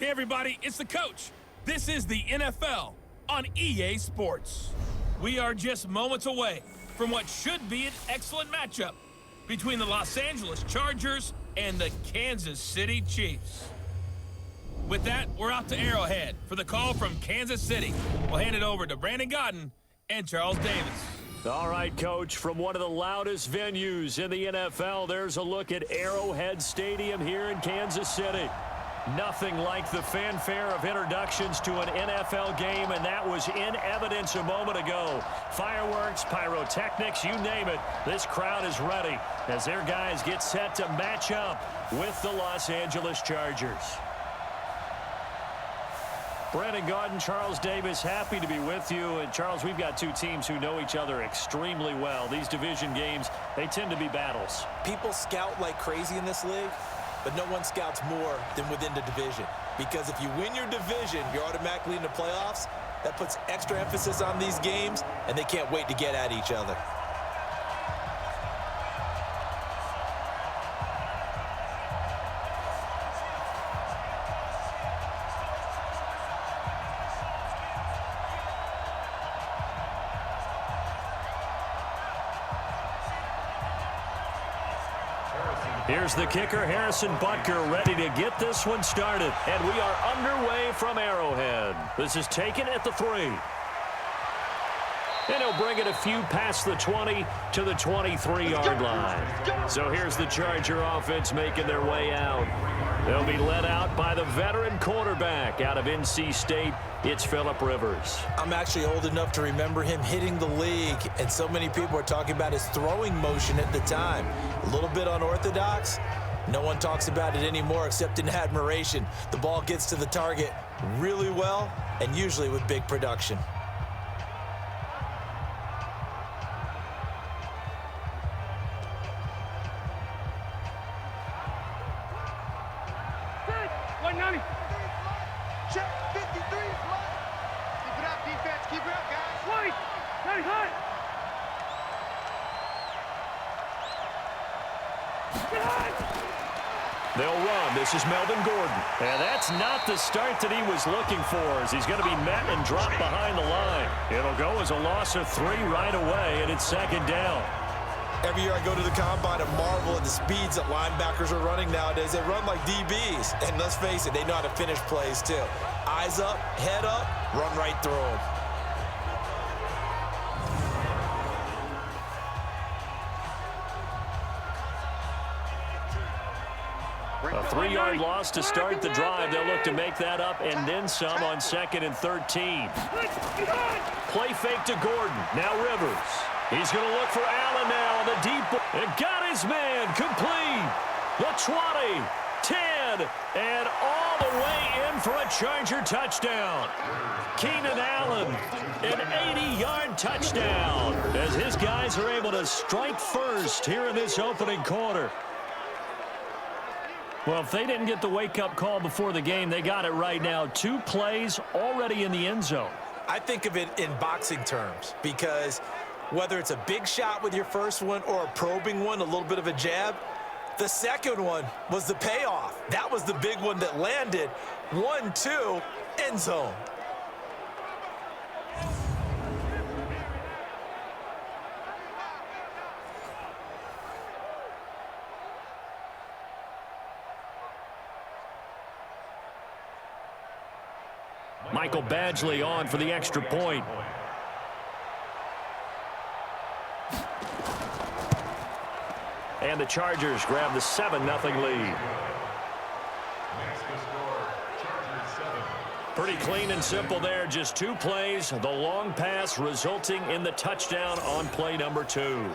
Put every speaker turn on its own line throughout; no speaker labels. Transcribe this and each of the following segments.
Hey everybody, it's the coach. This is the NFL on EA Sports. We are just moments away from what should be an excellent matchup between the Los Angeles Chargers and the Kansas City Chiefs. With that, we're out to Arrowhead for the call from Kansas City. We'll hand it over to Brandon Godden and Charles Davis.
All right, Coach, from one of the loudest venues in the NFL, there's a look at Arrowhead Stadium here in Kansas City. Nothing like the fanfare of introductions to an NFL game, and that was in evidence a moment ago. Fireworks, pyrotechnics, you name it. This crowd is ready as their guys get set to match up with the Los Angeles Chargers. Brandon Godden, Charles Davis, happy to be with you. And, Charles, we've got two teams who know each other extremely well. These division games, they tend to be battles.
People scout like crazy in this league, but no one scouts more than within the division. Because if you win your division, you're automatically in the playoffs. That puts extra emphasis on these games, and they can't wait to get at each other.
Here's the kicker, Harrison Butker, ready to get this one started. And we are underway from Arrowhead. This is taken at the 3. And he'll bring it a few past the 20 to the 23-yard line. So here's the Charger offense making their way out. They'll be led out by the veteran quarterback out of NC State. It's Phillip Rivers.
I'm actually old enough to remember him hitting the league, and so many people are talking about his throwing motion at the time. A little bit unorthodox. No one talks about it anymore except in admiration. The ball gets to the target really well, and usually with big production.
They'll run. This is Melvin Gordon. And that's not the start that he was looking for, as he's going to be met and dropped behind the line. It'll go as a loss of 3 right away, and it's 2nd down.
Every year I go to the combine and marvel at the speeds that linebackers are running nowadays. They run like DBs. And let's face it, they know how to finish plays too. Eyes up, head up, run right through them.
A 3-yard loss to start the drive. They'll look to make that up and then some on 2nd and 13. Play fake to Gordon. Now Rivers. He's going to look for Allen now on the deep ball. And got his man complete. The 20, 10, and all the way in for a Charger touchdown. Keenan Allen, an 80-yard touchdown, as his guys are able to strike first here in this opening quarter. Well, if they didn't get the wake-up call before the game, they got it right now. 2 plays already in the end zone.
I think of it in boxing terms, because whether it's a big shot with your first one or a probing one, a little bit of a jab, the second one was the payoff. That was the big one that landed. 1-2, end zone.
Michael Badgley on for the extra point. And the Chargers grab the 7-0 lead. Pretty clean and simple there. Just 2 plays. The long pass resulting in the touchdown on play number 2.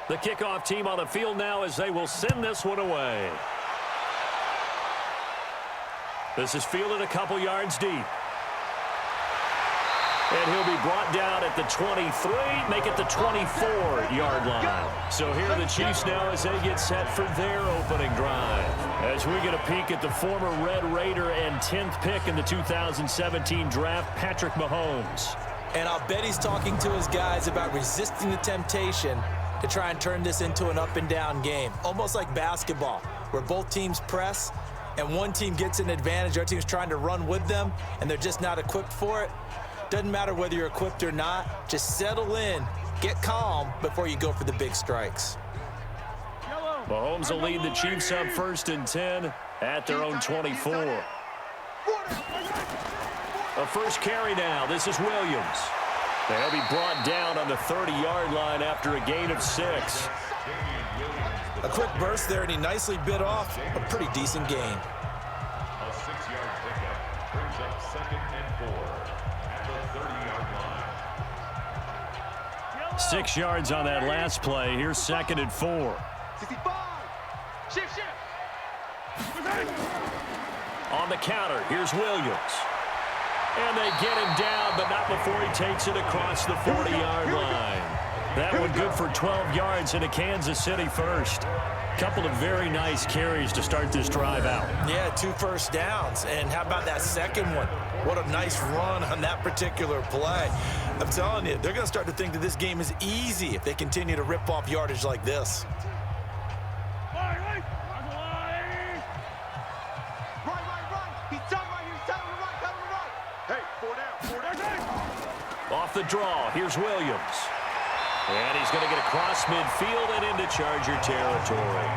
The kickoff team on the field now as they will send this one away. This is fielded a couple yards deep. And he'll be brought down at the 23, make it the 24-yard line. So here are the Chiefs now as they get set for their opening drive. As we get a peek at the former Red Raider and 10th pick in the 2017 draft, Patrick Mahomes.
And I'll bet he's talking to his guys about resisting the temptation to try and turn this into an up-and-down game. Almost like basketball, where both teams press, and one team gets an advantage, our team's trying to run with them, and they're just not equipped for it. Doesn't matter whether you're equipped or not. Just settle in, get calm before you go for the big strikes.
Mahomes will lead the Chiefs up 1st and 10 at their own 24. A first carry now. This is Williams. They'll be brought down on the 30-yard line after a gain of 6.
A quick burst there, and he nicely bit off a pretty decent gain.
A 6-yard pickup brings up 2nd and 4 at the 30-yard line.
6 yards on that last play. Here's 2nd and 4. On the counter, here's Williams. And they get him down, but not before he takes it across the 40-yard line. That one good for 12 yards into Kansas City first. Couple of very nice carries to start this drive out.
Yeah, 2 first downs. And how about that second one? What a nice run on that particular play. I'm telling you, they're going to start to think that this game is easy if they continue to rip off yardage like this.
Off the draw, here's Williams. And he's going to get across midfield and into Charger territory.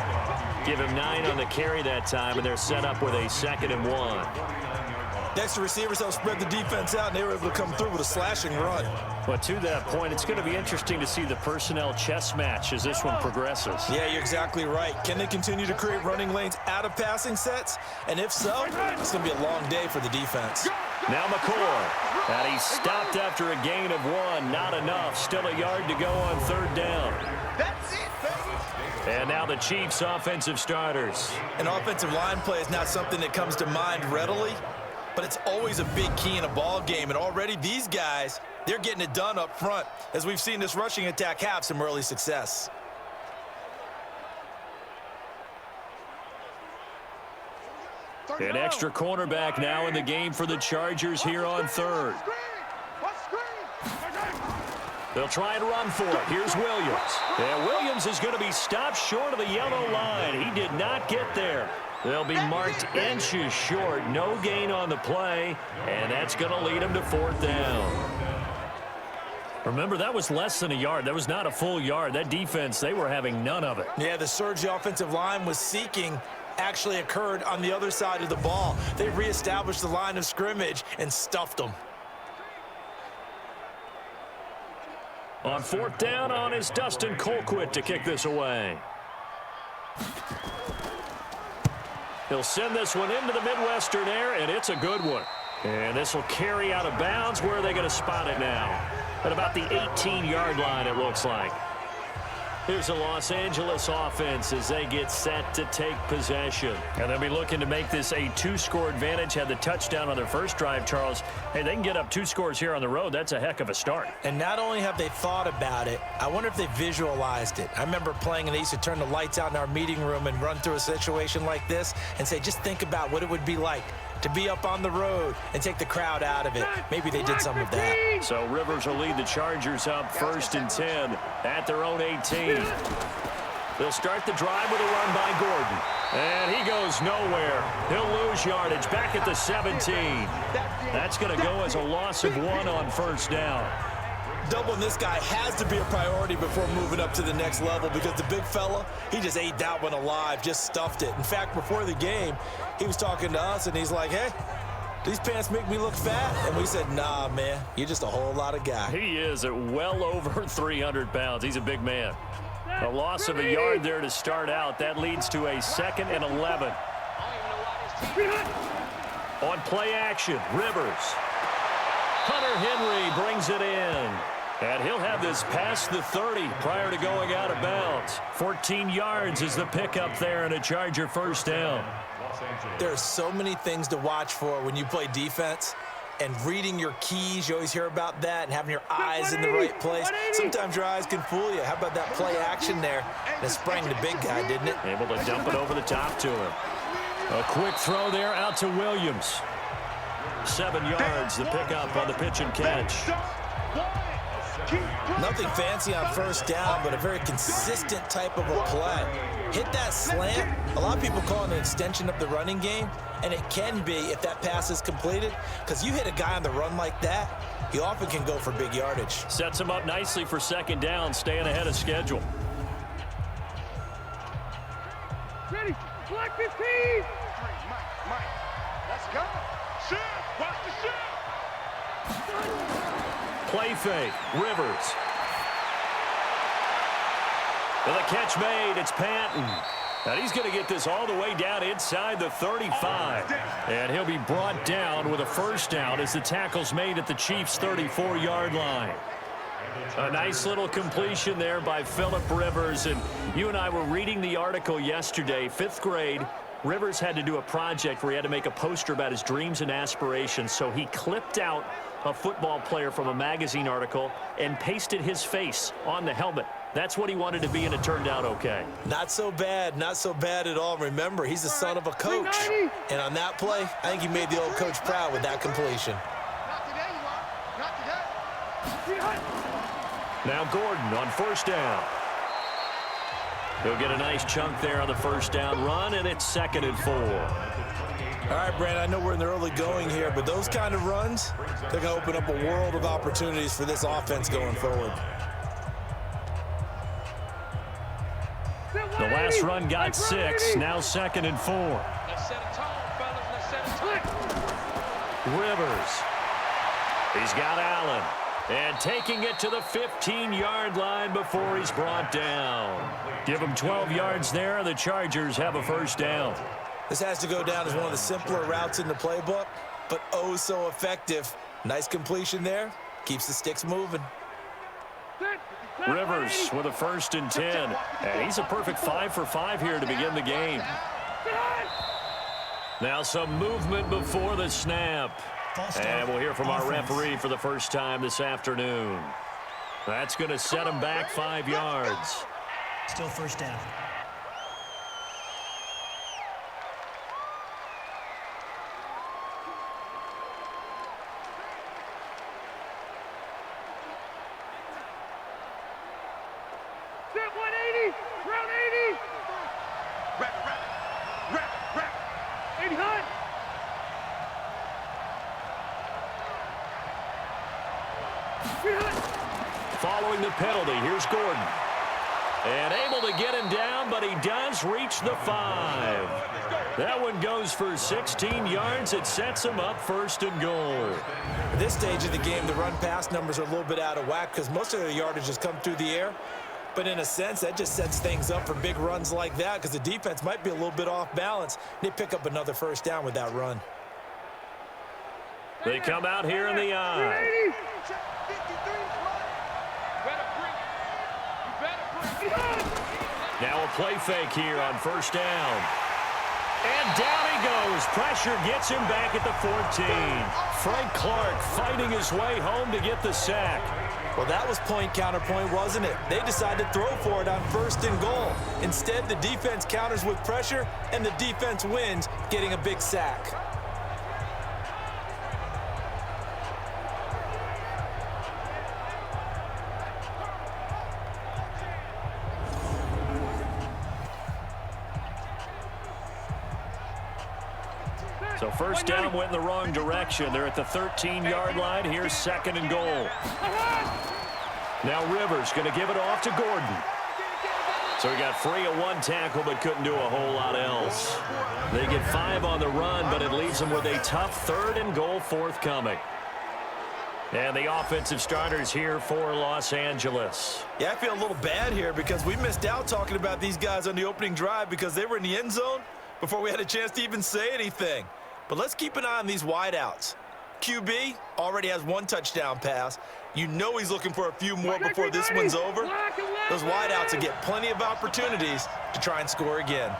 Give him 9 on the carry that time, and they're set up with a 2nd and 1.
Extra receivers help spread the defense out, and they were able to come through with a slashing run.
But to that point, it's going to be interesting to see the personnel chess match as this one progresses.
Yeah, you're exactly right. Can they continue to create running lanes out of passing sets? And if so, it's going to be a long day for the defense.
Now McCoy. And he's stopped after a gain of 1. Not enough. Still a yard to go on 3rd down.
That's it, baby.
And now the Chiefs' offensive starters.
An offensive line play is not something that comes to mind readily, but it's always a big key in a ball game. And already these guys, they're getting it done up front, as we've seen this rushing attack have some early success.
An extra cornerback now in the game for the Chargers here on 3rd. They'll try and run for it. Here's Williams. And Williams is going to be stopped short of the yellow line. He did not get there. They'll be marked inches short. No gain on the play, and that's going to lead him to 4th down. Remember, that was less than a yard. That was not a full yard. That defense, they were having none of it.
Yeah, the surge the offensive line was seeking actually occurred on the other side of the ball. They reestablished the line of scrimmage and stuffed them.
On 4th down on is Dustin Colquitt to kick this away. He'll send this one into the Midwestern air, and it's a good one. And this will carry out of bounds. Where are they going to spot it now? At about the 18-yard line, it looks like. Here's the Los Angeles offense as they get set to take possession. And they'll be looking to make this a 2-score advantage. Had the touchdown on their first drive, Charles. Hey, they can get up 2 scores here on the road. That's a heck of a start.
And not only have they thought about it, I wonder if they visualized it. I remember playing, and they used to turn the lights out in our meeting room and run through a situation like this and say, just think about what it would be like to be up on the road and take the crowd out of it. Maybe they did some of that.
So Rivers will lead the Chargers up 1st and 10 at their own 18. They'll start the drive with a run by Gordon. And he goes nowhere. He'll lose yardage back at the 17. That's going to go as a loss of 1 on 1st down.
Doubling this guy has to be a priority before moving up to the next level, because the big fella, he just ate that one alive, just stuffed it. In fact, before the game, he was talking to us, and he's like, hey, these pants make me look fat. And we said, nah, man, you're just a whole lot of guy.
He is at well over 300 pounds. He's a big man. A loss of a yard there to start out. That leads to a 2nd and 11. On play action, Rivers. Hunter Henry brings it in. And he'll have this past the 30 prior to going out of bounds. 14 yards is the pickup there and a Charger 1st down.
There are so many things to watch for when you play defense. and reading your keys. You always hear about that, and having your eyes in the right place. Sometimes your eyes can fool you. How about that play action there? And it sprang the big guy, didn't it?
Able to dump it over the top to him. A quick throw there out to Williams. 7 yards, the pickup on the pitch and catch.
Nothing fancy on first down, but a very consistent type of a play. Hit that slant. A lot of people call it an extension of the running game, and it can be if that pass is completed, because you hit a guy on the run like that, he often can go for big yardage.
Sets him up nicely for second down, staying ahead of schedule.
Ready, black 15. Mike, let's go. Shoot, watch the shoot.
Play fake, Rivers. With a catch made, it's Patton. And he's going to get this all the way down inside the 35. And he'll be brought down with a first down as the tackle's made at the Chiefs' 34-yard line. A nice little completion there by Phillip Rivers. And you and I were reading the article yesterday, 5th grade. Rivers had to do a project where he had to make a poster about his dreams and aspirations. So he clipped out a football player from a magazine article and pasted his face on the helmet. That's what he wanted to be, and it turned out okay.
Not so bad at all. Remember, he's the son of a coach. And on that play, I think he made the old coach proud with that completion.
Now Gordon on first down. He'll get a nice chunk there on the first down run, and it's 2nd and 4.
All right, Brandon, I know we're in the early going here, but those kind of runs, they're going to open up a world of opportunities for this offense going forward.
The last run got 6, now 2nd and 4.
Let's set a tone, fellas. Let's set a tone.
Rivers. He's got Allen. And taking it to the 15-yard line before he's brought down. Give him 12 yards there. The Chargers have a first down.
This has to go down as one of the simpler routes in the playbook, but oh so effective. Nice completion there. Keeps the sticks moving.
Rivers with a 1st and 10. And he's a perfect 5 for 5 here to begin the game. Now some movement before the snap. And we'll hear from our referee for the first time this afternoon. That's going to set him back 5 yards.
Still first down.
Set 180, round 80. Wrap. 80 hot.
Following the penalty, here's Gordon. And able to get him down, but he does reach the 5. That one goes for 16 yards. It sets him up 1st and goal.
At this stage of the game, the run-pass numbers are a little bit out of whack because most of the yardage has come through the air. But in a sense, that just sets things up for big runs like that because the defense might be a little bit off balance. They pick up another first down with that run.
They come out here in the eye. Now a play fake here on first down. And down he goes. Pressure gets him back at the 14. Frank Clark fighting his way home to get the sack.
Well, that was point counterpoint, wasn't it? They decided to throw for it on 1st and goal. Instead, the defense counters with pressure, and the defense wins, getting a big sack.
So first down went in the wrong direction. They're at the 13-yard line. Here's 2nd and goal. Now Rivers going to give it off to Gordon. So he got free of 1 tackle but couldn't do a whole lot else. They get 5 on the run, but it leaves them with a tough 3rd and goal forthcoming. And the offensive starters here for Los Angeles.
Yeah, I feel a little bad here because we missed out talking about these guys on the opening drive because they were in the end zone before we had a chance to even say anything. But let's keep an eye on these wideouts. QB already has 1 touchdown pass. You know he's looking for a few more before this one's over. Those wideouts will get plenty of opportunities to try and score again.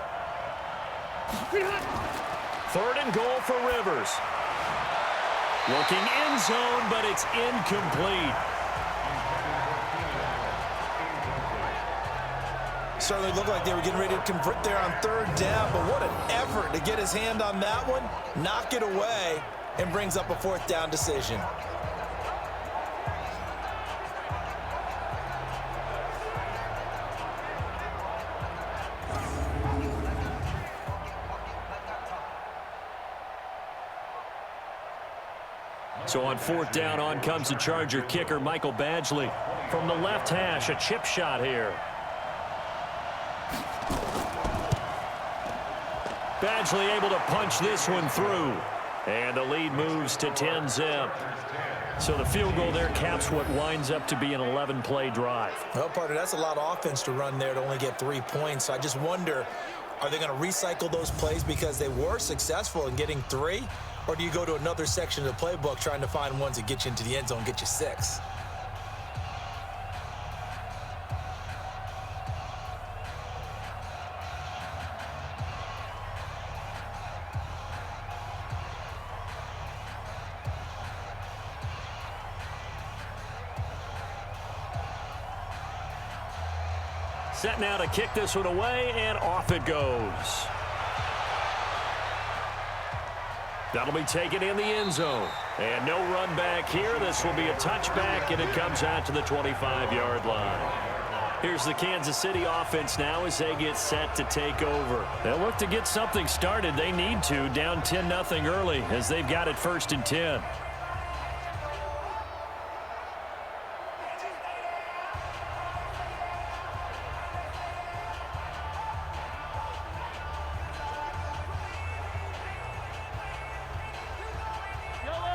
3rd and goal for Rivers. Looking end zone, but it's incomplete.
Certainly looked like they were getting ready to convert there on third down, but what an effort to get his hand on that one, knock it away, and brings up a fourth down decision.
So on fourth down, on comes the Charger kicker, Michael Badgley. From the left hash, a chip shot here. Badgley able to punch this one through. And the lead moves to 10-zip. So the field goal there caps what winds up to be an 11-play drive.
Well, partner, that's a lot of offense to run there to only get 3 points. So I just wonder, are they going to recycle those plays because they were successful in getting 3? Or do you go to another section of the playbook trying to find ones that get you into the end zone, get you 6?
Set now to kick this one away, and off it goes. That'll be taken in the end zone. And no run back here. This will be a touchback, and it comes out to the 25-yard line. Here's the Kansas City offense now as they get set to take over. They'll look to get something started. They need to, down 10-0 early as they've got it 1st and 10.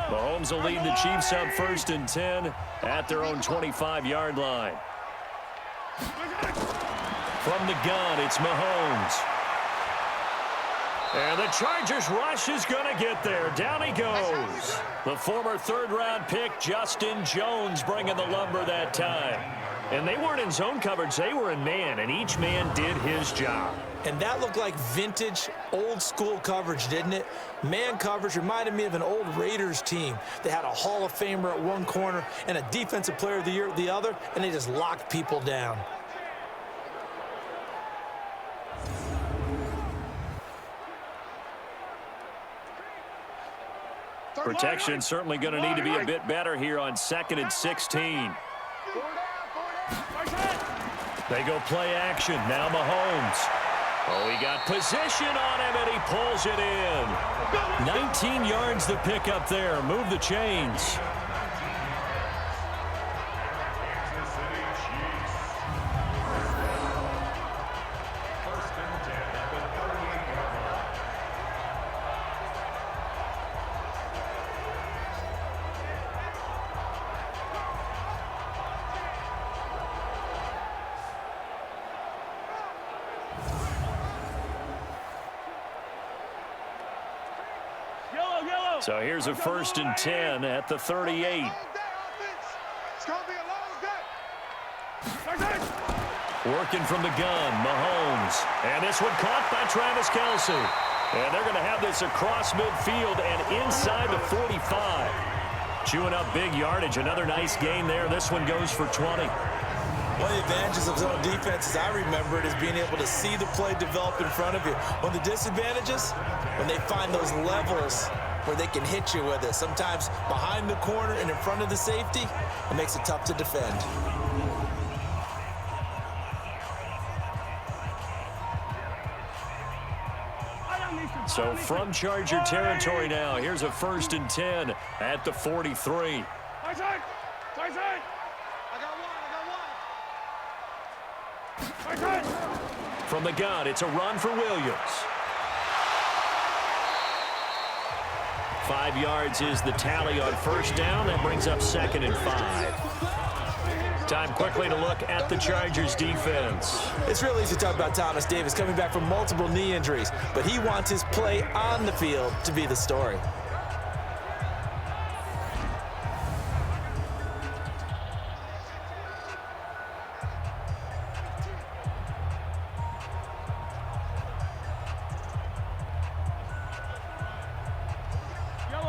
Mahomes will lead the Chiefs up 1st and 10 at their own 25-yard line. From the gun, it's Mahomes. And the Chargers rush is going to get there. Down he goes. The former third-round pick, Justin Jones, bringing the lumber that time. And they weren't in zone coverage. They were in man, and each man did his job.
And that looked like vintage, old-school coverage, didn't it? Man coverage reminded me of an old Raiders team. They had a Hall of Famer at one corner and a Defensive Player of the Year at the other, and they just locked people down.
Protection certainly going to need to be a bit better here on 2nd and 16. They go play action. Now Mahomes. Oh, he got position on him, and he pulls it in. 19 yards to pick up there. Move the chains. So here's a 1st and 10 at the 38.
It's going to be a long day.
Working from the gun, Mahomes. And this one caught by Travis Kelce. And they're going to have this across midfield and inside the 45. Chewing up big yardage. Another nice gain there. This one goes for 20.
One of the advantages of zone defense, as I remember it, is being able to see the play develop in front of you. One of the disadvantages, when they find those levels where they can hit you with it. Sometimes behind the corner and in front of the safety, it makes it tough to defend.
So from Charger territory now, here's a 1st and 10 at the 43. From the gun, it's a run for Williams. 5 yards is the tally on 1st down. That brings up 2nd and 5. Time quickly to look at the Chargers defense.
It's real easy to talk about Thomas Davis coming back from multiple knee injuries, but he wants his play on the field to be the story.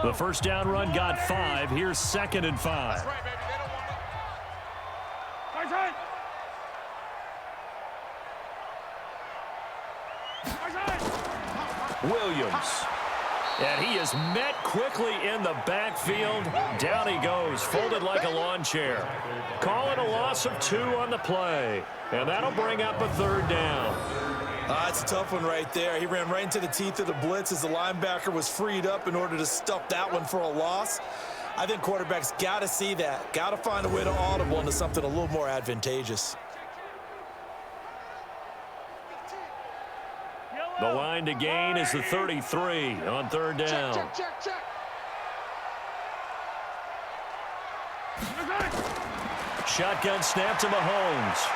The first down run got 5. Here's 2nd and 5.
That's right, baby. They don't want to.
Williams. And he is met quickly in the backfield. Down he goes, folded like a lawn chair. Call it a loss of 2 on the play. And that'll bring up a 3rd down.
It's a tough one right there. He ran right into the teeth of the blitz as the linebacker was freed up in order to stuff that one for a loss. I think quarterbacks got to see that. Got to find a way to audible into something a little more advantageous.
The line to gain is the 33 on 3rd down.
Check.
Shotgun snap to Mahomes.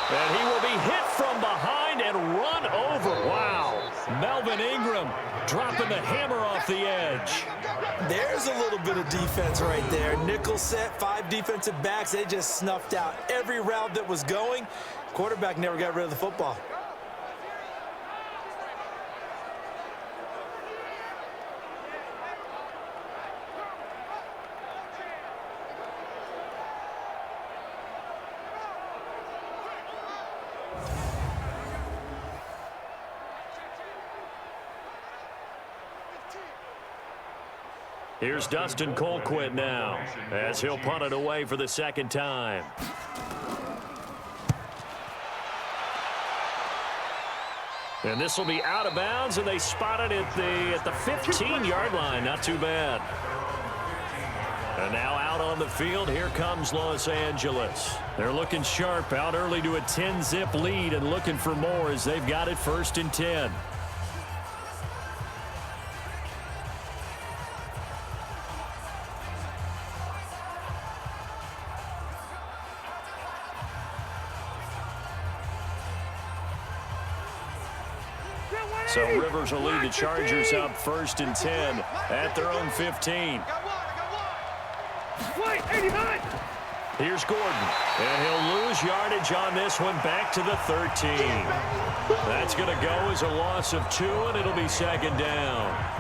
And he will be hit from behind and run over. Wow. Melvin Ingram dropping the hammer off the edge.
There's a little bit of defense right there. Nickel set, 5 defensive backs. They just snuffed out every route that was going. Quarterback never got rid of the football.
Here's Dustin Colquitt now as he'll punt it away for the 2nd time. And this will be out of bounds, and they spot it at the 15-yard line. Not too bad. And now out on the field, here comes Los Angeles. They're looking sharp, out early to a 10-zip lead and looking for more as they've got it 1st and 10. So Rivers will lead the Chargers up 1st and 10 at their own 15. Here's Gordon, and he'll lose yardage on this one back to the 13. That's going to go as a loss of 2, and it'll be 2nd down.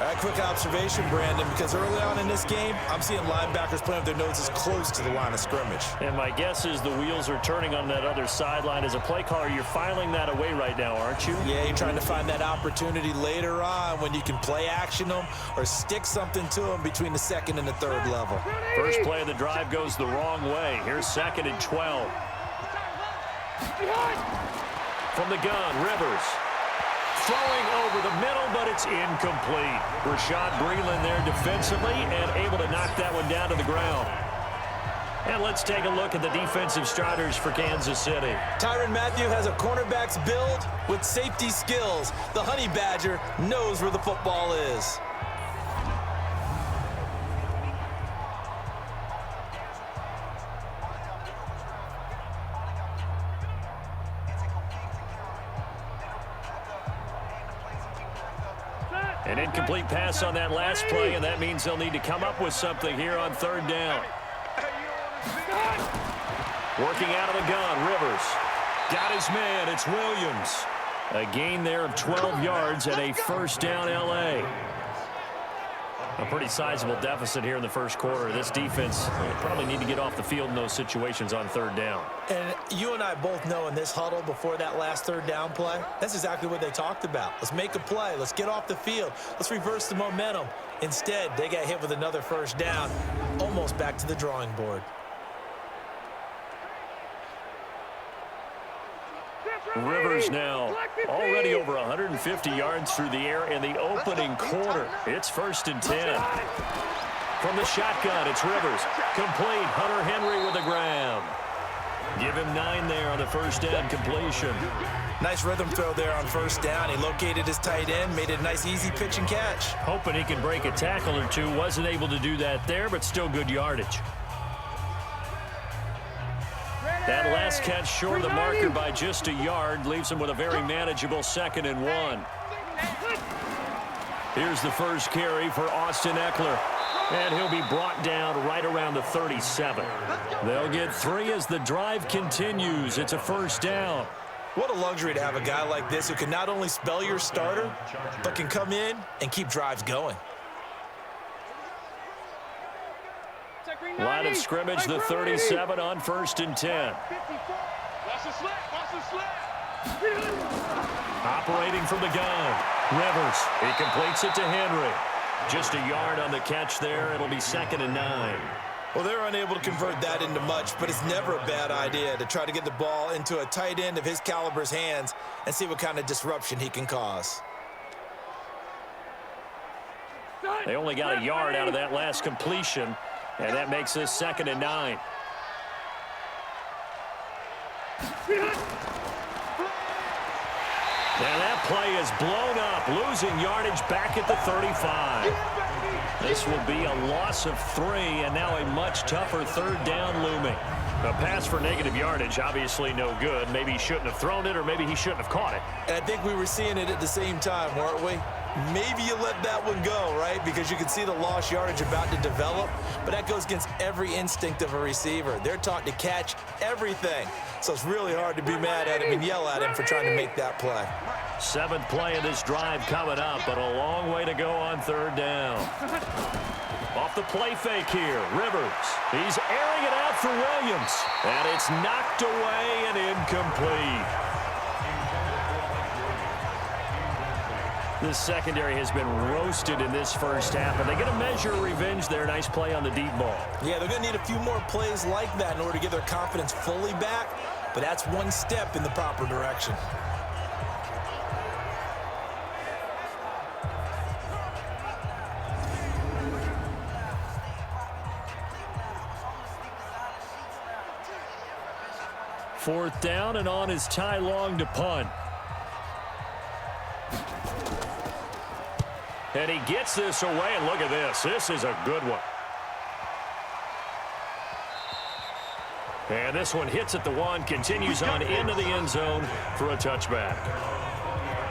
All right, quick observation, Brandon, because early on in this game, I'm seeing linebackers playing with their noses close to the line of scrimmage.
And my guess is the wheels are turning on that other sideline. As a play caller, you're filing that away right now, aren't you?
Yeah, you're trying to find that opportunity later on when you can play action them or stick something to them between the 2nd and the 3rd level.
First play of the drive goes the wrong way. Here's 2nd and 12. From the gun, Rivers. Throwing over the middle, but it's incomplete. Rashad Breeland there defensively and able to knock that one down to the ground. And let's take a look at the defensive starters for Kansas City.
Tyrann Mathieu has a cornerback's build with safety skills. The Honey Badger knows where the football is.
An incomplete pass on that last play, and that means they'll need to come up with something here on 3rd down. Working out of the gun, Rivers. Got his man, it's Williams. A gain there of 12 yards and a 1st down L.A. A pretty sizable deficit here in the 1st quarter. This defense probably need to get off the field in those situations on 3rd down.
And you and I both know in this huddle before that last 3rd down play, that's exactly what they talked about. Let's make a play. Let's get off the field. Let's reverse the momentum. Instead, they got hit with another 1st down, almost back to the drawing board.
Rivers now already over 150 yards through the air in the opening quarter. It's 1st and 10. From the shotgun, it's Rivers. Complete. Hunter Henry with a grab. Give him 9 there on the 1st down completion.
Nice rhythm throw there on 1st down. He located his tight end, made it a nice, easy pitch and catch.
Hoping he can break a tackle or two. Wasn't able to do that there, but still good yardage. That last catch short of the marker by just a yard leaves him with a very manageable 2nd and 1. Here's the first carry for Austin Eckler. And he'll be brought down right around the 37. They'll get 3 as the drive continues. It's a 1st down.
What a luxury to have a guy like this who can not only spell your starter, but can come in and keep drives going.
Line of scrimmage, the 37 on 1st and 10.
Watch the slap, watch the slap.
Operating from the gun. Rivers, he completes it to Henry. Just a yard on the catch there. It'll be 2nd and 9.
Well, they're unable to convert that into much, but it's never a bad idea to try to get the ball into a tight end of his caliber's hands and see what kind of disruption he can cause.
They only got a yard out of that last completion, and that makes this 2nd and 9. And that play is blown up, losing yardage back at the 35. This will be a loss of 3, and now a much tougher 3rd down looming. A pass for negative yardage, obviously no good. Maybe he shouldn't have thrown it, or maybe he shouldn't have caught it.
And I think we were seeing it at the same time, weren't we? Maybe you let that one go, right? Because you can see the lost yardage about to develop, but that goes against every instinct of a receiver. They're taught to catch everything. So it's really hard to be mad at him and yell at him for trying to make that play.
7th play of this drive coming up, but a long way to go on 3rd down. Off the play fake here, Rivers. He's airing it out for Williams, and it's knocked away and incomplete. The secondary has been roasted in this first half, and they're going to measure revenge there. Nice play on the deep ball.
Yeah, they're going to need a few more plays like that in order to get their confidence fully back, but that's one step in the proper direction.
Fourth down, and on is Ty Long to punt. And he gets this away, and look at this. This is a good one. And this one hits at the 1, continues on into the end zone for a touchback.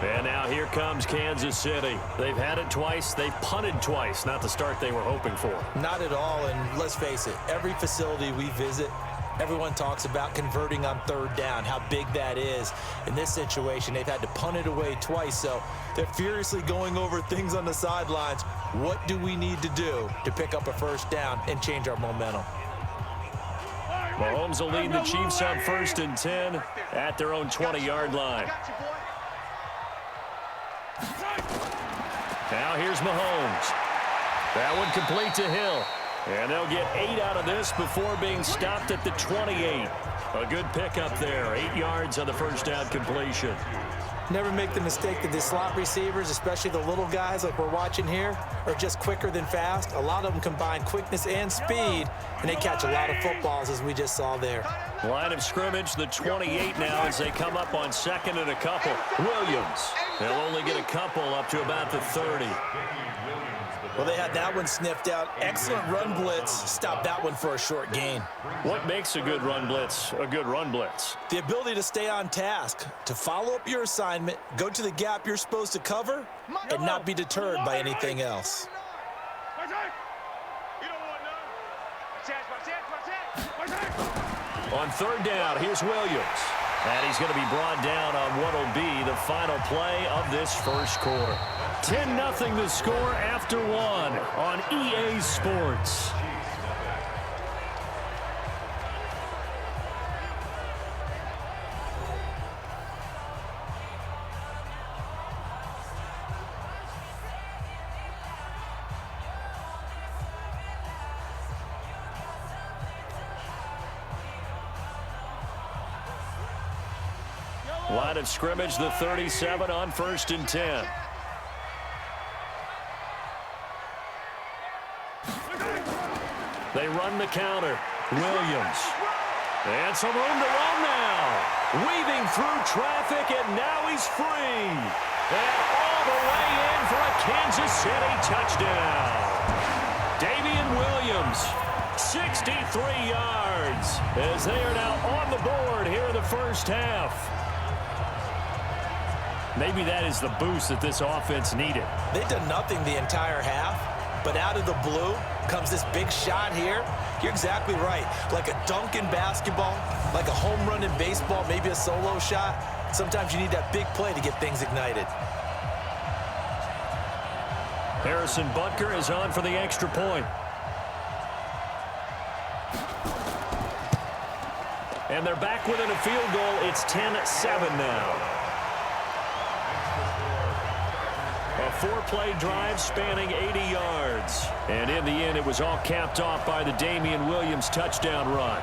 And now here comes Kansas City. They've had it twice. They've punted twice. Not the start they were hoping for.
Not at all, and let's face it, every facility we visit, everyone talks about converting on 3rd down, how big that is. In this situation, they've had to punt it away twice, so they're furiously going over things on the sidelines. What do we need to do to pick up a 1st down and change our momentum?
Mahomes will lead the Chiefs on 1st and 10 at their own 20-yard line. Now here's Mahomes. That one complete to Hill. And they'll get 8 out of this before being stopped at the 28. A good pickup there. 8 yards on the first down completion.
Never make the mistake that the slot receivers, especially the little guys like we're watching here, are just quicker than fast. A lot of them combine quickness and speed, and they catch a lot of footballs, as we just saw there.
Line of scrimmage, the 28 now as they come up on 2nd and a couple. Williams, they'll only get a couple up to about the 30.
Well, they had that one sniffed out. Excellent run blitz. Stopped that one for a short gain.
What makes a good run blitz a good run blitz?
The ability to stay on task, to follow up your assignment, go to the gap you're supposed to cover, and not be deterred by anything else.
On 3rd down, here's Williams. And he's going to be brought down on what will be the final play of this first quarter. 10-0 the score after 1 on EA Sports. Line of scrimmage, the 37 on 1st and 10. They run the counter. Williams. And some room to run now. Weaving through traffic, and now he's free. And all the way in for a Kansas City touchdown. Damian Williams, 63 yards, as they are now on the board here in the first half. Maybe that is the boost that this offense needed.
They've done nothing the entire half, but out of the blue comes this big shot here. You're exactly right. Like a dunk in basketball, like a home run in baseball, maybe a solo shot. Sometimes you need that big play to get things ignited.
Harrison Butker is on for the extra point. And they're back within a field goal. It's 10-7 now. A 4-play drive spanning 80 yards. And in the end, it was all capped off by the Damian Williams touchdown run.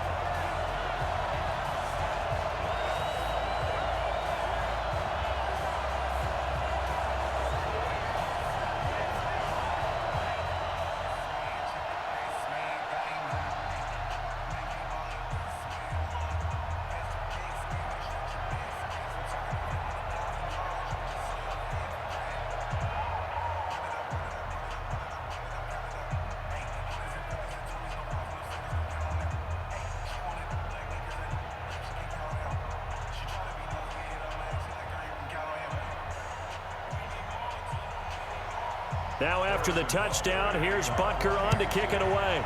Now after the touchdown, here's Butker on to kick it away.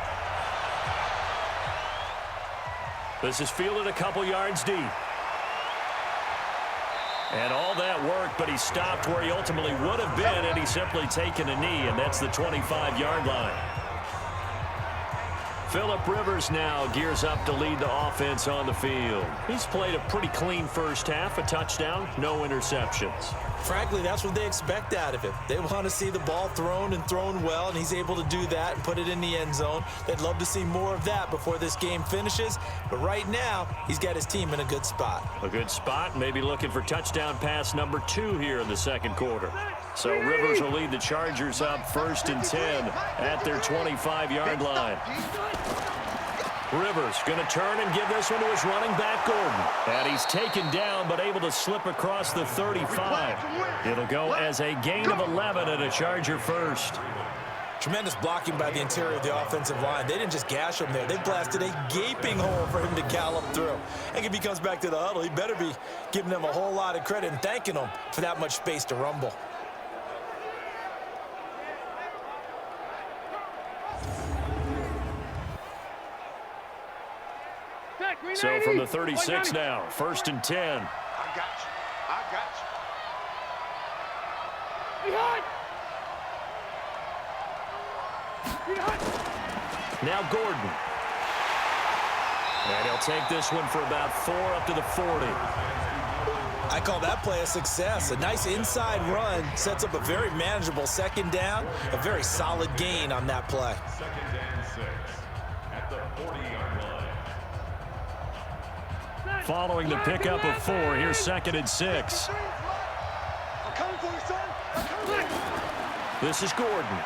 This is fielded a couple yards deep. And all that work, but he stopped where he ultimately would have been had he simply taken a knee, and that's the 25-yard line. Phillip Rivers now gears up to lead the offense on the field. He's played a pretty clean first half, a touchdown, no interceptions.
Frankly, that's what they expect out of him. They want to see the ball thrown and thrown well, and he's able to do that and put it in the end zone. They'd love to see more of that before this game finishes, but right now, he's got his team in a good spot.
A good spot, maybe looking for touchdown pass number 2 here in the second quarter. So Rivers will lead the Chargers up 1st and 10 at their 25-yard line. Rivers going to turn and give this one to his running back, Gordon. And he's taken down, but able to slip across the 35. It'll go as a gain of 11 and a Charger first.
Tremendous blocking by the interior of the offensive line. They didn't just gash him there. They blasted a gaping hole for him to gallop through. And if he comes back to the huddle, he better be giving them a whole lot of credit and thanking them for that much space to rumble.
So from the 36 now, 1st and 10.
I got you. I got you.
Now Gordon. And he'll take this one for about 4 up to the 40.
I call that play a success. A nice inside run sets up a very manageable 2nd down. A very solid gain on that play.
2nd and 6 at the 40-yard line.
Following the pickup of 4, here's 2nd and 6.
I'm coming for you, son. I'm coming.
This is Gordon.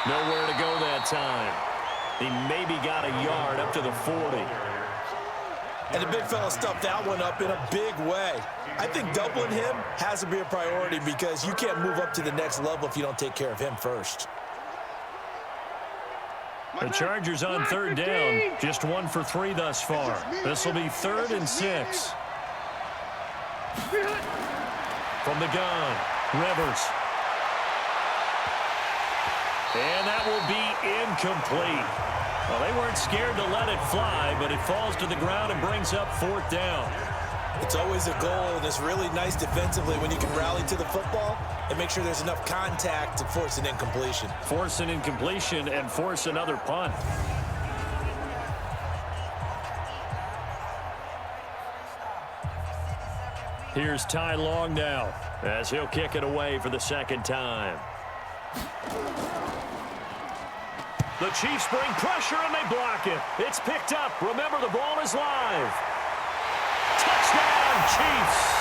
Nowhere to go that time. He maybe got a yard up to the 40.
And the big fella stuffed that one up in a big way. I think doubling him has to be a priority because you can't move up to the next level if you don't take care of him first.
The Chargers on 3rd down. Just 1 for 3 thus far. This will be 3rd and 6. From the gun, Rivers. And that will be incomplete. Well, they weren't scared to let it fly, but it falls to the ground and brings up 4th down.
It's always a goal, and it's really nice defensively when you can rally to the football and make sure there's enough contact to force an incompletion.
Force an incompletion and force another punt. Here's Ty Long now as he'll kick it away for the 2nd time. The Chiefs bring pressure and they block it. It's picked up. Remember, the ball is live. Touchdown, Chiefs.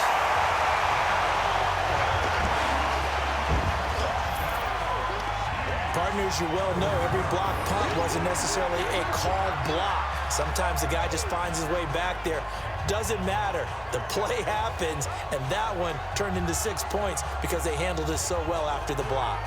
Partners, you well know every block punt wasn't necessarily a called block. Sometimes the guy just finds his way back there. Doesn't matter. The play happens, and that one turned into 6 points because they handled it so well after the block.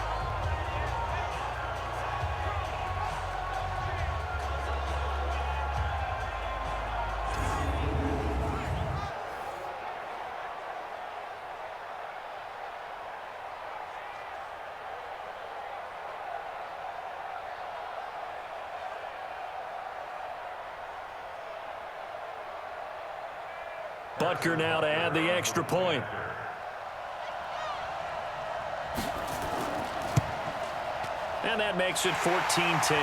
Butker now to add the extra point. And that makes it 14-10.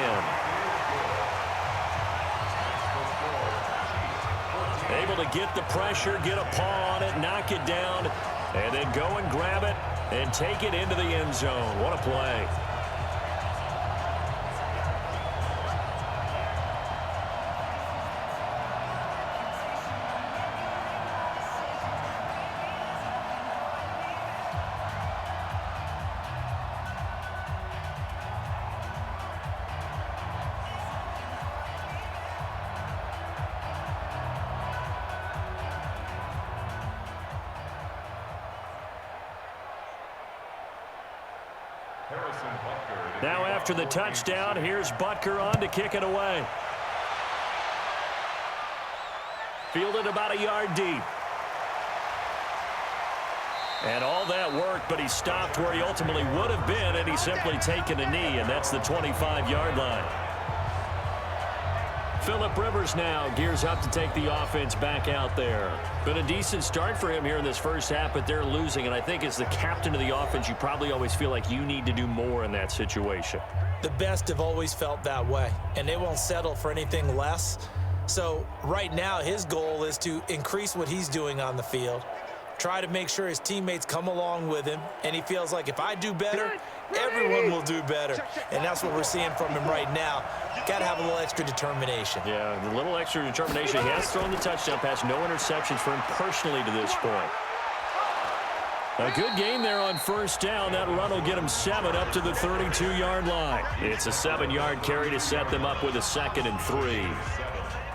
Able to get the pressure, get a paw on it, knock it down, and then go and grab it and take it into the end zone. What a play. Now after the touchdown, here's Butker on to kick it away. Fielded about a yard deep. And all that work, but he stopped where he ultimately would have been, and he's simply taken a knee, and that's the 25-yard line. Phillip Rivers now gears up to take the offense back out there. Been a decent start for him here in this first half, but they're losing. And I think as the captain of the offense, you probably always feel like you need to do more in that situation.
The best have always felt that way, and they won't settle for anything less. So right now, his goal is to increase what he's doing on the field, try to make sure his teammates come along with him, and he feels like if I do better, everyone will do better. And that's what we're seeing from him right now. Got to have a little extra determination.
Yeah, a little extra determination. He has thrown the touchdown pass. No interceptions for him personally to this point. A good game there on first down. That run will get him 7 up to the 32-yard line. It's a 7-yard carry to set them up with a 2nd and 3.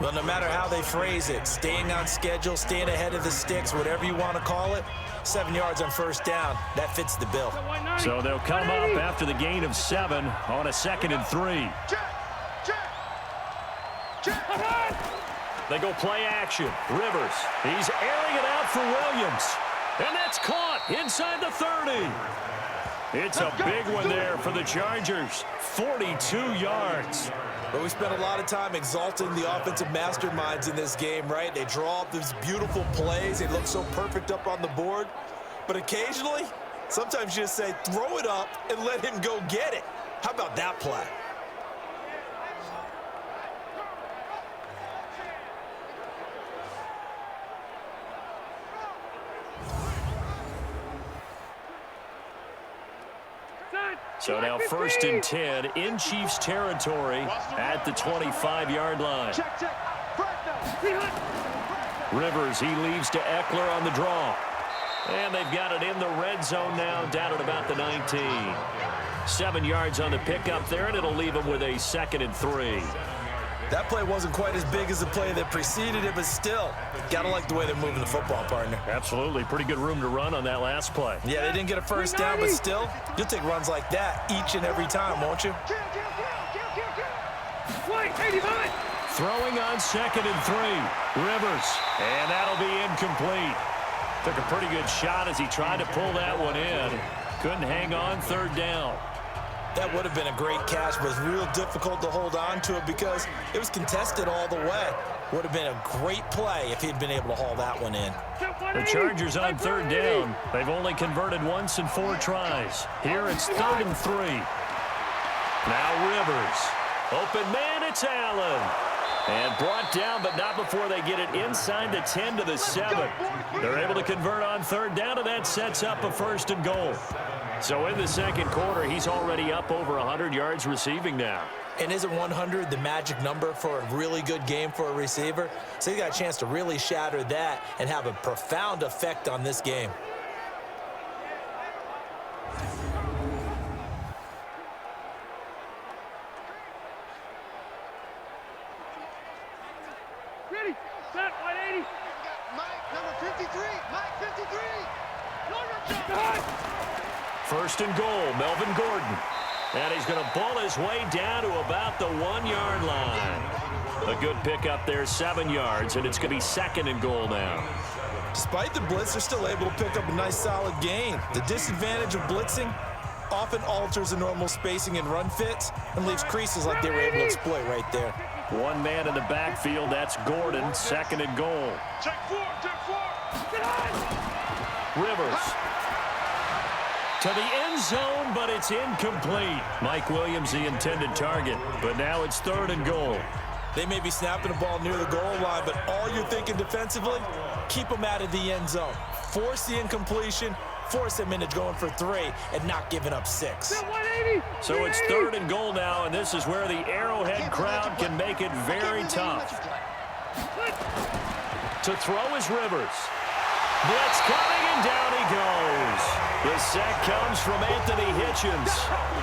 Well, no matter how they phrase it, staying on schedule, staying ahead of the sticks, whatever you want to call it, 7 yards on first down, that fits the bill.
So they'll come up after the gain of 7 on a 2nd and 3. They go play action. Rivers, he's airing it out for Williams. And that's caught inside the 30. It's a big one there for the Chargers. 42 yards.
But we spent a lot of time exalting the offensive masterminds in this game, right? They draw up these beautiful plays. They look so perfect up on the board. But occasionally, sometimes you just say, throw it up and let him go get it. How about that play?
So now 1st and 10 in Chiefs territory at the 25-yard line. Rivers, he leaves to Eckler on the draw. And they've got it in the red zone now, down at about the 19. 7 yards on the pickup there, and it'll leave them with a 2nd and 3.
That play wasn't quite as big as the play that preceded it, but still, got to like the way they're moving the football, partner.
Absolutely. Pretty good room to run on that last play.
Yeah, they didn't get a first down, but still, you'll take runs like that each and every time, won't you?
Throwing on 2nd and 3. Rivers, and that'll be incomplete. Took a pretty good shot as he tried to pull that one in. Couldn't hang on 3rd down.
That would have been a great catch, but it's real difficult to hold on to it because it was contested all the way. Would have been a great play if he'd been able to haul that one in.
The Chargers on 3rd down. They've only converted once in 4 tries. Here it's 3rd and 3. Now Rivers. Open man, it's Allen. And brought down, but not before they get it inside the 10 to the 7. They're able to convert on 3rd down, and that sets up a 1st and goal. So in the 2nd quarter, he's already up over 100 yards receiving now.
And isn't 100 the magic number for a really good game for a receiver? So he got a chance to really shatter that and have a profound effect on this game.
Ready, set, 180. Mike, number 53, Mike 53.
First and goal, Melvin Gordon. And he's going to ball his way down to about the 1-yard line. A good pickup there, 7 yards, and it's going to be 2nd and goal now.
Despite the blitz, they're still able to pick up a nice, solid gain. The disadvantage of blitzing often alters the normal spacing and run fits and leaves creases like they were able to exploit right there.
One man in the backfield, that's Gordon, 2nd and goal.
Check 4, check 4.
Rivers. To the end zone, but it's incomplete. Mike Williams, the intended target, but now it's 3rd and goal.
They may be snapping the ball near the goal line, but all you're thinking defensively, keep them out of the end zone. Force the incompletion, force them into going for 3 and not giving up 6.
So it's 3rd and goal now, and this is where the Arrowhead crowd can make it very tough. To throw is Rivers. Blitz coming, and down he goes. The sack comes from Anthony Hitchens.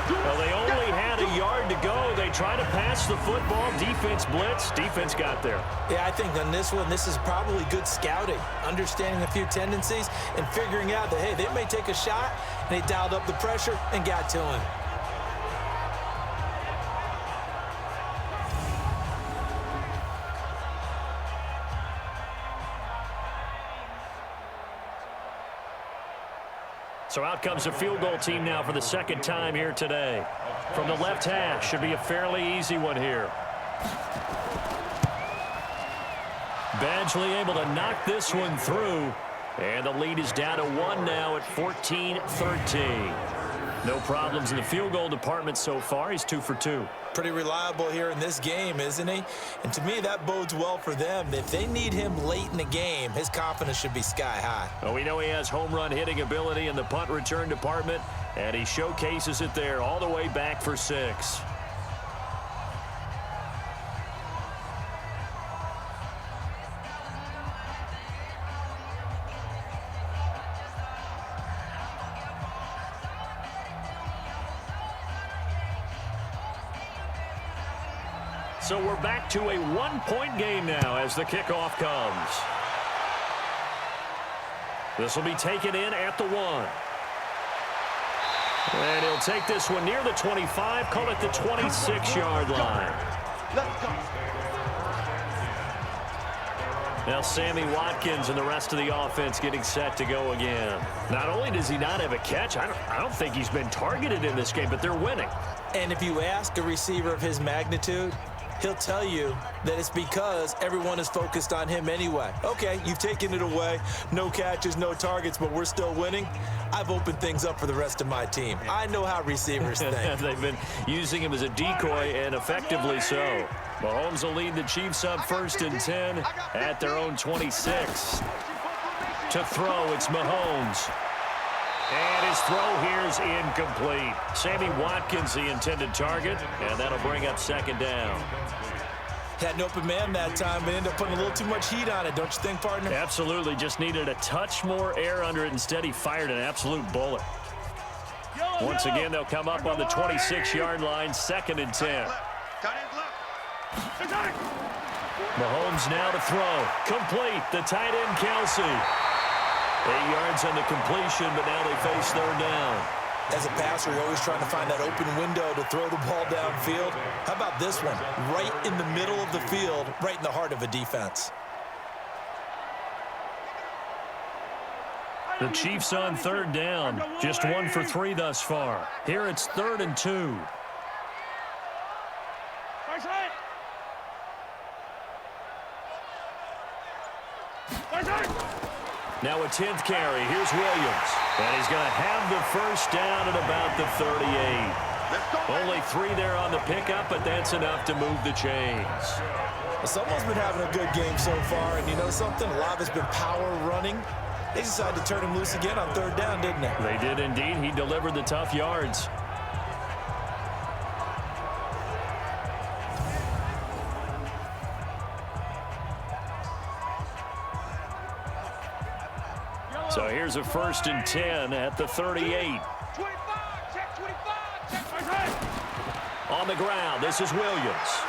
Well, they only had a yard to go. They tried to pass the football. Defense blitz. Defense got there.
Yeah, I think on this one, this is probably good scouting, understanding a few tendencies, and figuring out that, hey, they may take a shot, and they dialed up the pressure and got to him.
So out comes the field goal team now for the 2nd time here today. From the left hash, should be a fairly easy one here. Badgley able to knock this one through. And the lead is down to 1 now at 14-13. No problems in the field goal department so far. He's 2 for 2.
Pretty reliable here in this game, isn't he? And to me, that bodes well for them. If they need him late in the game, his confidence should be sky high.
Well, we know he has home run hitting ability in the punt return department, and he showcases it there all the way back for 6. So we're back to a 1-point game now as the kickoff comes. This will be taken in at the 1. And he'll take this one near the 25, call it the 26-yard line. Now Sammy Watkins and the rest of the offense getting set to go again. Not only does he not have a catch, I don't think he's been targeted in this game, but they're winning.
And if you ask a receiver of his magnitude, he'll tell you that it's because everyone is focused on him anyway. Okay, you've taken it away. No catches, no targets, but we're still winning. I've opened things up for the rest of my team. I know how receivers think.
They've been using him as a decoy, and effectively so. Mahomes will lead the Chiefs up 1st and 10 at their own 26. To throw, it's Mahomes. And his throw here is incomplete. Sammy Watkins, the intended target, and that'll bring up 2nd down.
Had an open man that time, but ended up putting a little too much heat on it, don't you think, partner?
Absolutely. Just needed a touch more air under it. Instead, he fired an absolute bullet. Once again, they'll come up on the 26-yard line, 2nd and 10. Mahomes now to throw. Complete. The tight end, Kelsey. 8 yards on the completion, but now they face 3rd down.
As a passer, you're always trying to find that open window to throw the ball downfield. How about this one? Right in the middle of the field, right in the heart of a defense.
The Chiefs on 3rd down. Just 1 for 3 thus far. Here it's 3rd and 2. Now a 10th carry. Here's Williams. And he's going to have the 1st down at about the 38. Only 3 there on the pickup, but that's enough to move the chains.
Someone's been having a good game so far, and you know something? A lot has been power running. They decided to turn him loose again on 3rd down, didn't they?
They did indeed. He delivered the tough yards. So here's a 1st and 10 at the 38. On the ground, this is Williams.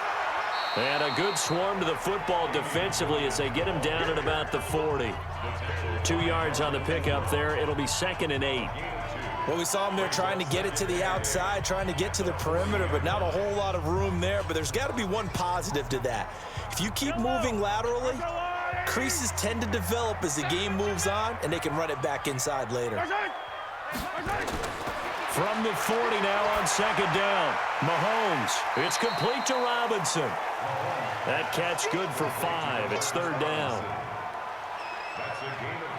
And a good swarm to the football defensively as they get him down at about the 40. 2 yards on the pickup there. It'll be 2nd and 8.
Well, we saw him there trying to get it to the outside, trying to get to the perimeter, but not a whole lot of room there. But there's got to be one positive to that. If you keep moving laterally, creases tend to develop as the game moves on, and they can run it back inside later.
From the 40 now on 2nd down. Mahomes. It's complete to Robinson. That catch good for 5. It's 3rd down.
That's a game of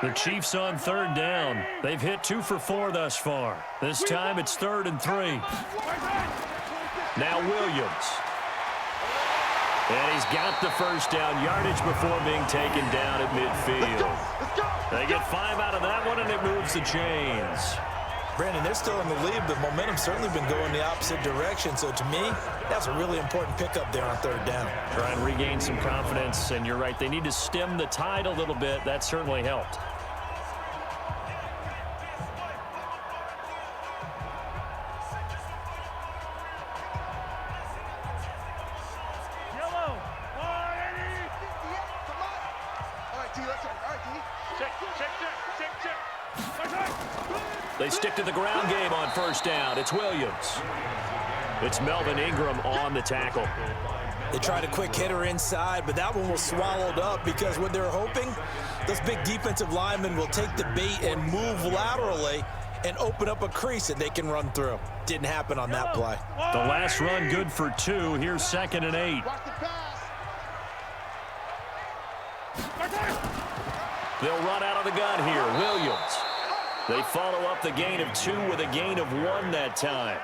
The Chiefs on third down. They've hit 2 for 4 thus far. This time it's 3rd and 3. Now Williams. And he's got the first down yardage before being taken down at midfield. They get 5 out of that one, and it moves the chains.
Brandon, they're still in the lead, but momentum's certainly been going the opposite direction. So to me, that's a really important pickup there on third down.
Try and regain some confidence, and you're right. They need to stem the tide a little bit. That certainly helped. They stick to the ground game on first down. It's Williams. It's Melvin Ingram on the tackle.
They tried a quick hitter inside, but that one was swallowed up because what they're hoping, those big defensive linemen will take the bait and move laterally and open up a crease that they can run through. Didn't happen on that play.
The last run good for 2. Here's 2nd and 8. They'll run out of the gun here. Williams. They follow up the gain of 2 with a gain of 1 that time.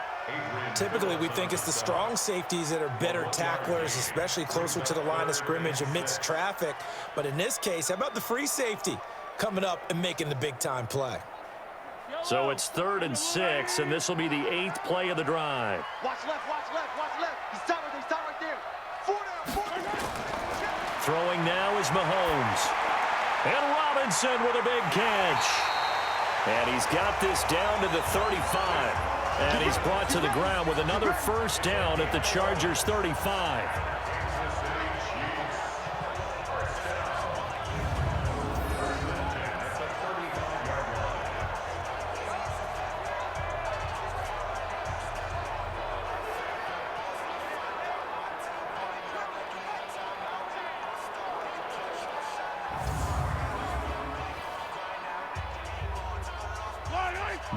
Typically, we think it's the strong safeties that are better tacklers, especially closer to the line of scrimmage amidst traffic. But in this case, how about the free safety coming up and making the big-time play?
So it's 3rd and 6, and this will be the 8th play of the drive.
Watch left, watch left, watch left. He's stopped right there. 4 down.
Throwing now is Mahomes. And Robinson with a big catch. And he's got this down to the 35. And he's brought to the ground with another first down at the Chargers' 35.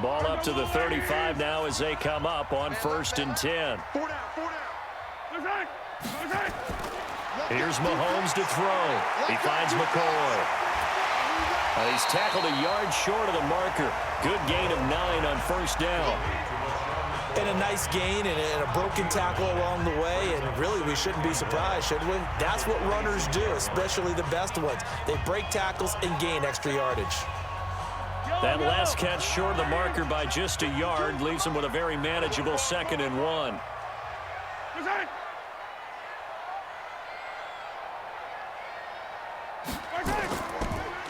Ball up to the 35 now as they come up on 1st and 10. Here's Mahomes to throw. He finds McCoy. He's tackled a yard short of the marker. Good gain of 9 on first down.
And a nice gain and a broken tackle along the way, and really we shouldn't be surprised, should we? That's what runners do, especially the best ones. They break tackles and gain extra yardage.
That last catch short of the marker by just a yard leaves him with a very manageable 2nd and 1.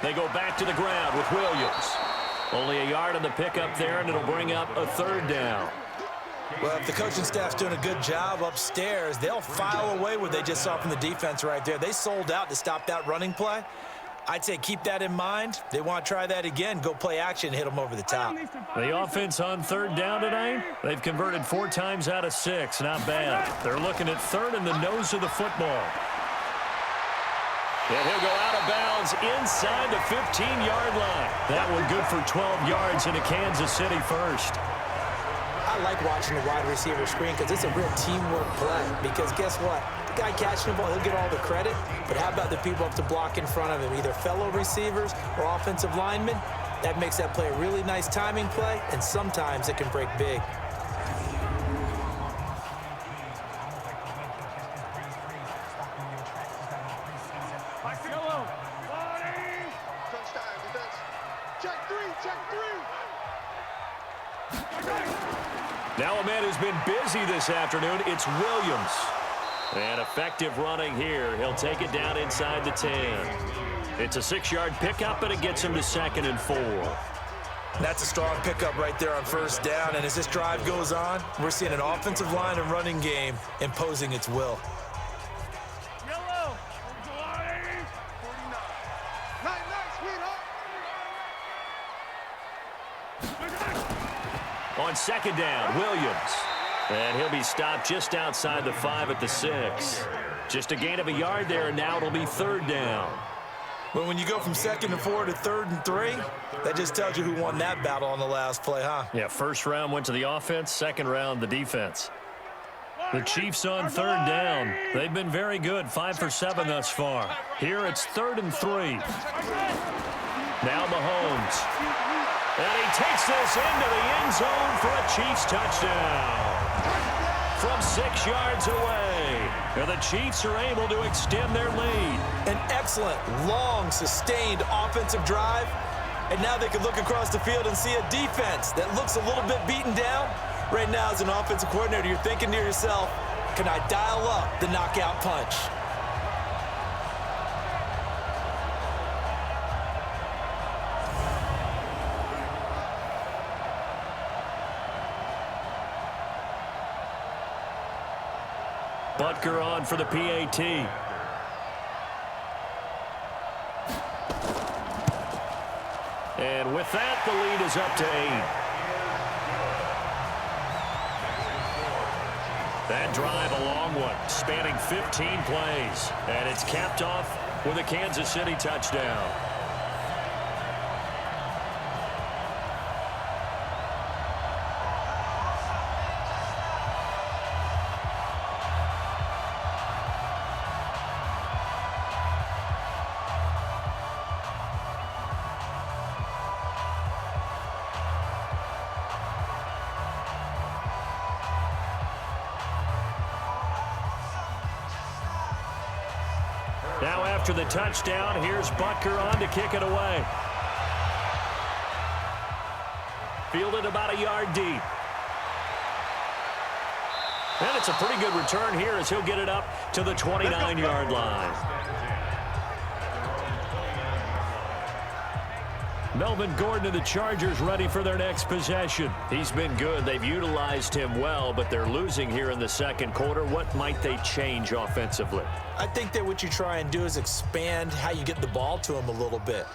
They go back to the ground with Williams. Only a yard on the pickup there, and it'll bring up a 3rd down.
Well, if the coaching staff's doing a good job upstairs, they'll file away what they just saw from the defense right there. They sold out to stop that running play. I'd say keep that in mind. They want to try that again, go play action, hit them over the top.
The offense on 3rd down tonight, they've converted 4 times out of 6. Not bad. They're looking at 3rd in the nose of the football. And he'll go out of bounds inside the 15-yard line. That one good for 12 yards into Kansas City first.
I like watching the wide receiver screen because it's a real teamwork play. Because guess what? The guy catching the ball, he'll get all the credit. But how about the people up to block in front of him, either fellow receivers or offensive linemen? That makes that play a really nice timing play, and sometimes it can break big.
Now a man who's been busy this afternoon, it's Williams. And effective running here. He'll take it down inside the 10. It's a 6-yard pickup, but it gets him to 2nd and 4.
That's a strong pickup right there on first down. And as this drive goes on, we're seeing an offensive line and running game imposing its will.
On 2nd down, Williams. And he'll be stopped just outside the 5 at the 6. Just a gain of a yard there, and now it'll be 3rd down.
Well, when you go from 2nd and 4 to 3rd and 3, that just tells you who won that battle on the last play, huh?
Yeah, first round went to the offense, second round the defense. The Chiefs on 3rd down. They've been very good, 5 for 7 thus far. Here it's 3rd and 3. Now Mahomes. And he takes this into the end zone for a Chiefs touchdown. From 6 yards away. And the Chiefs are able to extend their lead.
An excellent, long, sustained offensive drive. And now they can look across the field and see a defense that looks a little bit beaten down. Right now, as an offensive coordinator, you're thinking to yourself, can I dial up the knockout punch?
Butker on for the PAT. And with that, the lead is up to 8. That drive, a long one, spanning 15 plays. And it's capped off with a Kansas City touchdown. Now after the touchdown, here's Butker on to kick it away. Fielded about a yard deep. And it's a pretty good return here as he'll get it up to the 29-yard line. Melvin Gordon and the Chargers ready for their next possession. He's been good. They've utilized him well, but they're losing here in the second quarter. What might they change offensively?
I think that what you try and do is expand how you get the ball to him a little bit.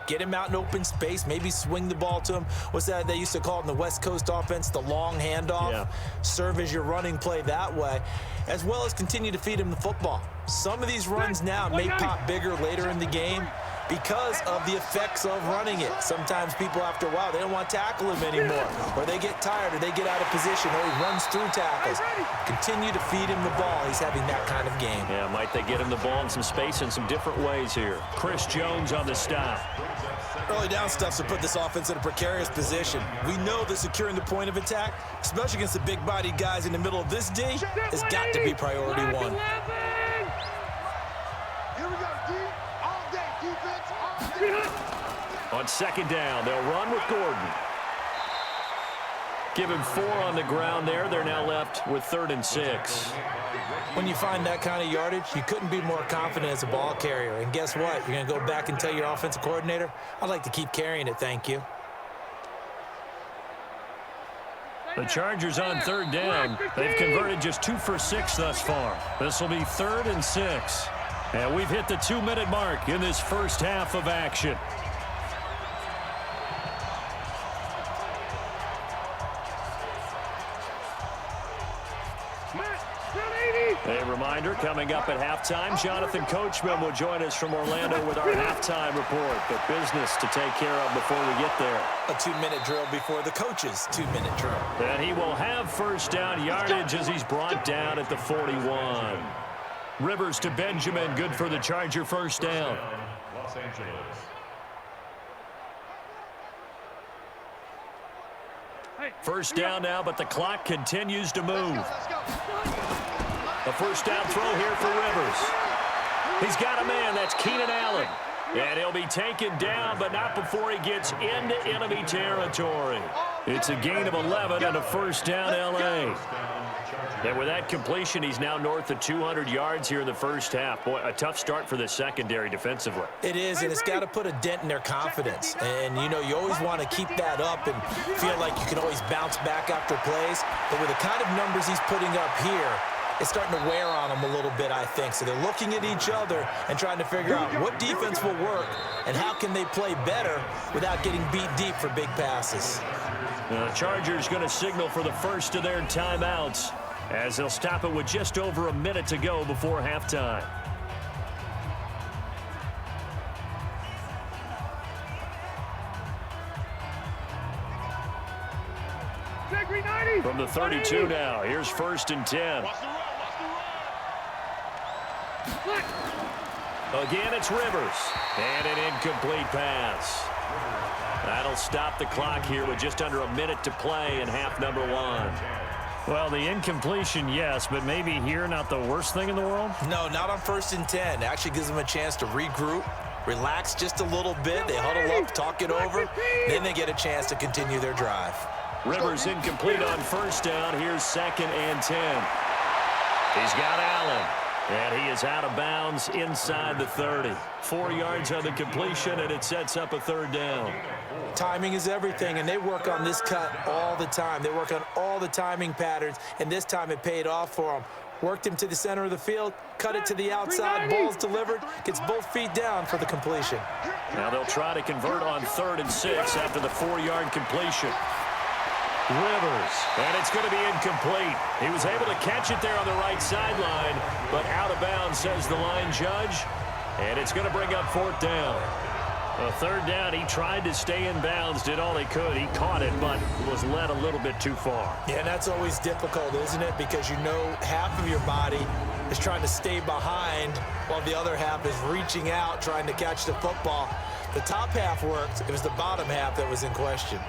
Get him out in open space, maybe swing the ball to him. What's that they used to call it in the West Coast offense, the long handoff?
Yeah.
Serve as your running play that way, as well as continue to feed him the football. Some of these runs now may pop bigger later in the game because of the effects of running it. Sometimes people, after a while, they don't want to tackle him anymore, or they get tired, or they get out of position, or he runs through tackles. Continue to feed him the ball. He's having that kind of game.
Yeah, might they get him the ball in some space in some different ways here. Chris Jones on the stop.
Early down stuffs will put this offense in a precarious position. We know that securing the point of attack, especially against the big-bodied guys in the middle of this D, has got to be priority one.
Here we go, D. All day, defense, all day.
On second down, they'll run with Gordon. Give him 4 on the ground there. They're now left with 3rd and 6.
When you find that kind of yardage, you couldn't be more confident as a ball carrier. And guess what? You're going to go back and tell your offensive coordinator, I'd like to keep carrying it, thank you.
The Chargers on 3rd down. They've converted just 2 for 6 thus far. This will be 3rd and 6. And we've hit the 2-minute mark in this first half of action. A reminder, coming up at halftime, Jonathan Coachman will join us from Orlando with our halftime report. But business to take care of before we get there.
A 2-minute drill before the coach's 2-minute drill.
And he will have first down yardage as he's brought down at the 41. Rivers to Benjamin, good for the Charger first down.
Los Angeles.
First down now, but the clock continues to move. A first down throw here for Rivers. He's got a man, that's Keenan Allen. And he'll be taken down, but not before he gets into enemy territory. It's a gain of 11 and a first down L.A. And with that completion, he's now north of 200 yards here in the first half. Boy, a tough start for the secondary defensively.
It is, and it's got to put a dent in their confidence. And, you know, you always want to keep that up and feel like you can always bounce back after plays. But with the kind of numbers he's putting up here, it's starting to wear on them a little bit, I think. So they're looking at each other and trying to figure out what defense will work and how can they play better without getting beat deep for big passes.
The Chargers going to signal for the first of their timeouts as they'll stop it with just over a minute to go before halftime. From the 32 now, here's 1st and 10. Again, it's Rivers. And an incomplete pass. That'll stop the clock here with just under a minute to play in half number 1.
Well, the incompletion, yes, but maybe here not the worst thing in the world?
No, not on 1st and 10. It actually gives them a chance to regroup, relax just a little bit. They huddle up, talk it over, then they get a chance to continue their drive.
Rivers incomplete on 1st down. Here's 2nd and 10. He's got Allen. And he is out of bounds inside the 30. 4 yards on the completion, and it sets up a 3rd down.
Timing is everything, and they work on this cut all the time. They work on all the timing patterns, and this time it paid off for them. Worked him to the center of the field, cut it to the outside, ball's delivered, gets both feet down for the completion.
Now they'll try to convert on 3rd and 6 after the 4-yard completion. Rivers, and it's going to be incomplete. He was able to catch it there on the right sideline, but out of bounds, says the line judge, and it's going to bring up 4th down.
A 3rd down, he tried to stay in bounds, did all he could. He caught it, but was led a little bit too far.
Yeah, and that's always difficult, isn't it? Because you know half of your body is trying to stay behind while the other half is reaching out, trying to catch the football. The top half worked. It was the bottom half that was in question.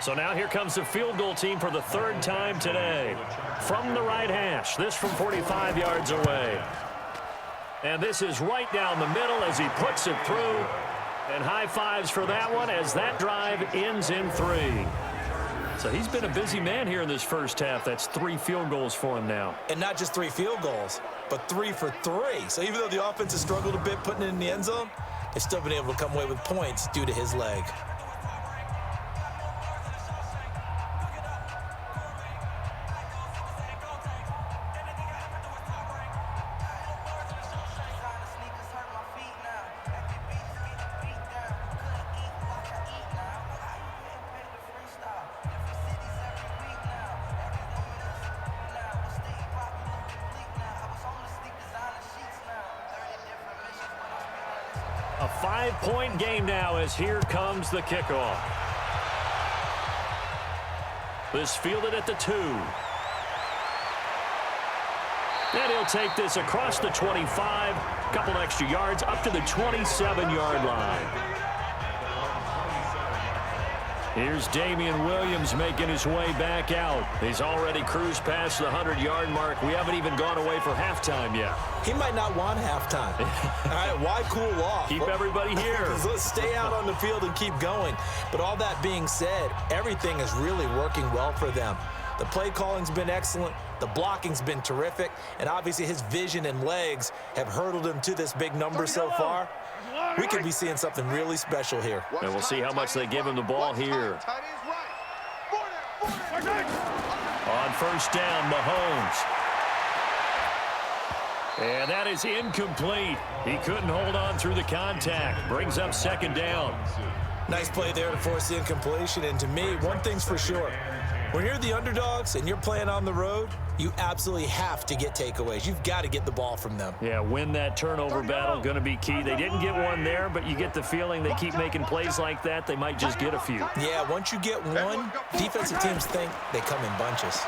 So now here comes the field goal team for the 3rd time today. From the right hash, this from 45 yards away. And this is right down the middle as he puts it through. And high fives for that one as that drive ends in 3. So he's been a busy man here in this first half. That's 3 field goals for him now.
And not just 3 field goals, but 3 for 3. So even though the offense has struggled a bit putting it in the end zone, they've still been able to come away with points due to his leg.
A 5-point game now as here comes the kickoff. This fielded at the 2. And he'll take this across the 25. A couple extra yards up to the 27-yard line. Here's Damian Williams making his way back out. He's already cruised past the 100-yard mark. We haven't even gone away for halftime yet.
He might not want halftime. All right, why cool off?
Keep everybody here.
Let's stay out on the field and keep going. But all that being said, everything is really working well for them. The play calling's been excellent. The blocking's been terrific. And obviously his vision and legs have hurdled him to this big number so far. We could be seeing something really special here.
And we'll see how much they give him the ball here. On 1st down, Mahomes. And that is incomplete. He couldn't hold on through the contact. Brings up 2nd down.
Nice play there to force the incompletion. And to me, one thing's for sure. When you're the underdogs and you're playing on the road, you absolutely have to get takeaways. You've got to get the ball from them.
Yeah, win that turnover battle, going to be key. They didn't get one there, but you get the feeling they keep making plays like that, they might just get a few.
Yeah, once you get one, defensive teams think they come in bunches.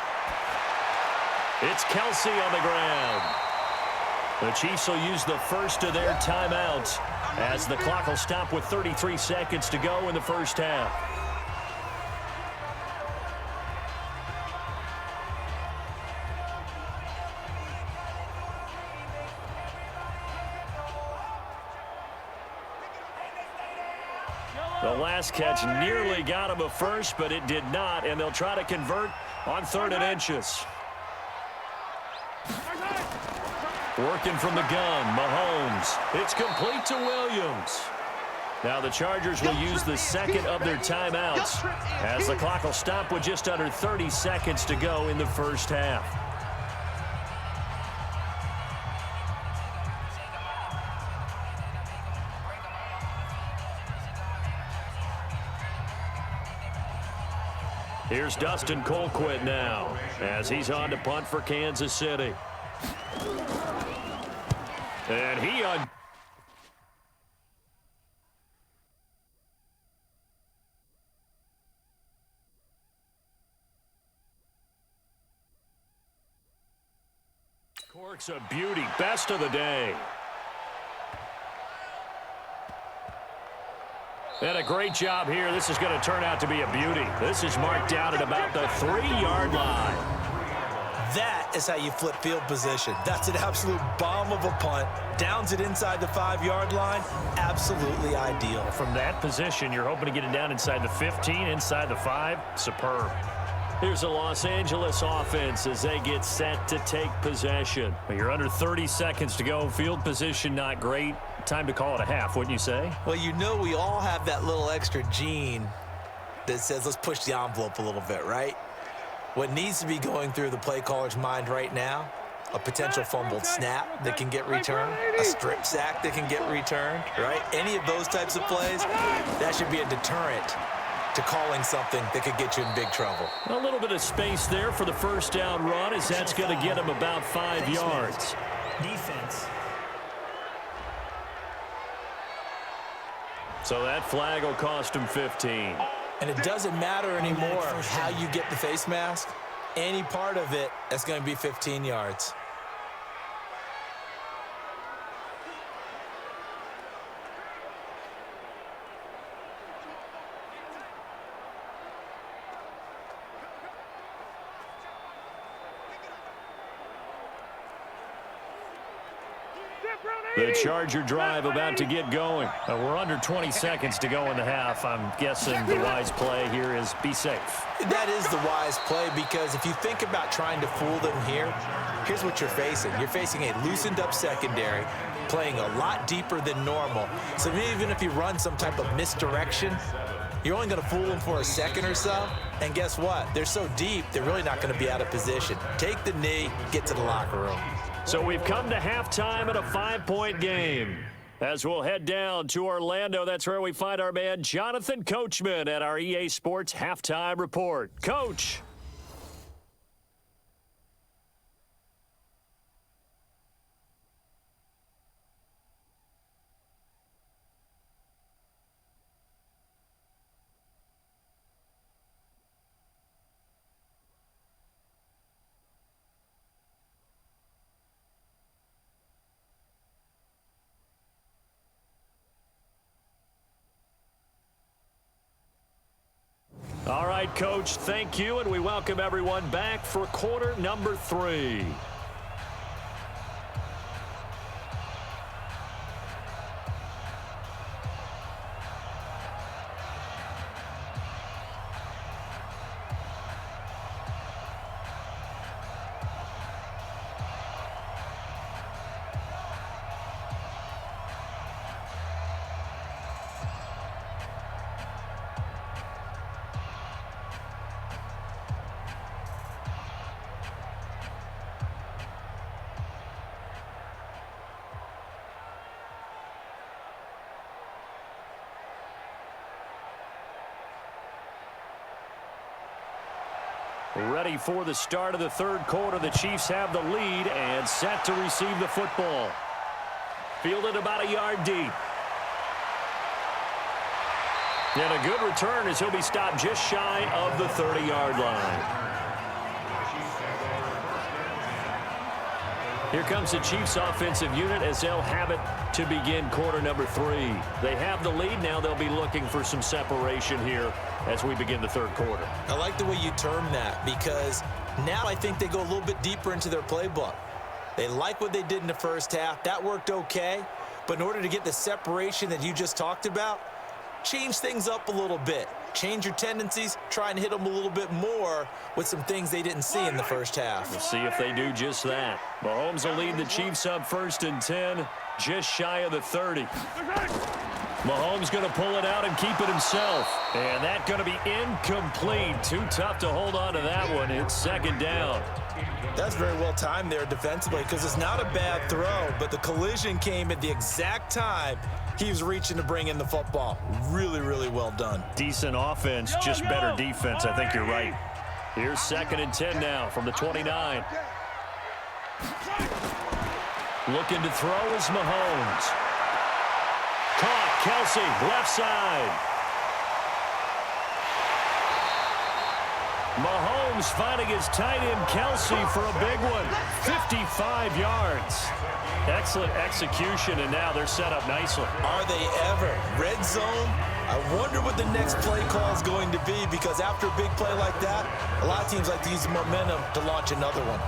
It's Kelsey on the ground. The Chiefs will use the first of their timeouts as the clock will stop with 33 seconds to go in the first half. The last catch nearly got him a first, but it did not, and they'll try to convert on 3rd and inches. Working from the gun, Mahomes. It's complete to Williams. Now the Chargers will use the 2nd of their timeouts as the clock will stop with just under 30 seconds to go in the first half. Here's Dustin Colquitt now as he's on to punt for Kansas City. And he
Cork's a beauty. Best of the day. And a great job here. This is going to turn out to be a beauty. This is marked down at about the 3-yard line.
That is how you flip field position. That's an absolute bomb of a punt. Downs it inside the 5-yard line. Absolutely ideal.
From that position, you're hoping to get it down inside the 15, inside the 5. Superb. Here's the Los Angeles offense as they get set to take possession. You're under 30 seconds to go. Field position not great. Time to call it a half, wouldn't you say?
Well, you know we all have that little extra gene that says let's push the envelope a little bit, right? What needs to be going through the play caller's mind right now, a potential fumbled snap that can get returned, a strip sack that can get returned, right? Any of those types of plays, that should be a deterrent to calling something that could get you in big trouble.
A little bit of space there for the first down run, as that's going to get him about 5 yards.
Defense.
So that flag will cost him 15.
And it doesn't matter anymore how you get the face mask. Any part of it, that's going to be 15 yards.
The Charger drive about to get going. We're under 20 seconds to go in the half. I'm guessing the wise play here is be safe.
That is the wise play, because if you think about trying to fool them here, here's what you're facing. You're facing a loosened up secondary, playing a lot deeper than normal. So even if you run some type of misdirection, you're only going to fool them for a second or so. And guess what? They're so deep, they're really not going to be out of position. Take the knee, get to the locker room.
So we've come to halftime in a 5-point game. As we'll head down to Orlando, that's where we find our man Jonathan Coachman at our EA Sports Halftime Report. Coach. All right, Coach, thank you, and we welcome everyone back for quarter number 3. Ready for the start of the third quarter. The Chiefs have the lead and set to receive the football. Fielded about a yard deep. And a good return as he'll be stopped just shy of the 30-yard line. Here comes the Chiefs offensive unit as they'll have it to begin quarter number 3. They have the lead. Now they'll be looking for some separation here as we begin the third quarter.
I like the way you term that, because now I think they go a little bit deeper into their playbook. They like what they did in the first half. That worked okay. But in order to get the separation that you just talked about, change things up a little bit. Change your tendencies. Try and hit them a little bit more with some things they didn't see in the first half.
We'll see if they do just that. Mahomes will lead the Chiefs up 1st and 10, just shy of the 30. Mahomes going to pull it out and keep it himself. And that's going to be incomplete. Too tough to hold on to that one. It's 2nd down.
That's very well timed there defensively, because it's not a bad throw, but the collision came at the exact time he was reaching to bring in the football. Really, really well done.
Decent offense, just better defense. I think you're right. Here's 2nd and 10 now from the 29. Looking to throw is Mahomes. Caught, Kelsey, left side. Mahomes Mahomes finding his tight end Kelsey for a big one. 55 yards. Excellent execution, and now they're set up nicely.
Are they ever? Red zone? I wonder what the next play call is going to be, because after a big play like that, a lot of teams like to use the momentum to launch another one.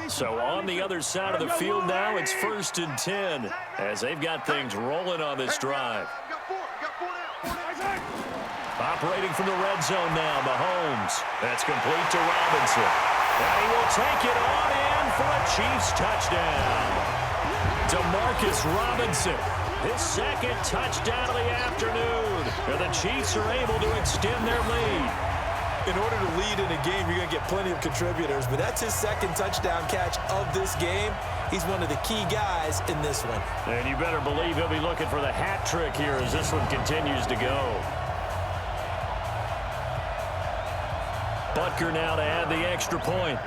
So on the other side of the field now, it's 1st and 10 as they've got things rolling on this drive. Operating from the red zone now, Mahomes. That's complete to Robinson. And he will take it on in for a Chiefs touchdown. DeMarcus Robinson, his second touchdown of the afternoon. And the Chiefs are able to extend their lead.
In order to lead in a game, you're going to get plenty of contributors, but that's his second touchdown catch of this game. He's one of the key guys in this one.
And you better believe he'll be looking for the hat trick here as this one continues to go. Butker now to add the extra point.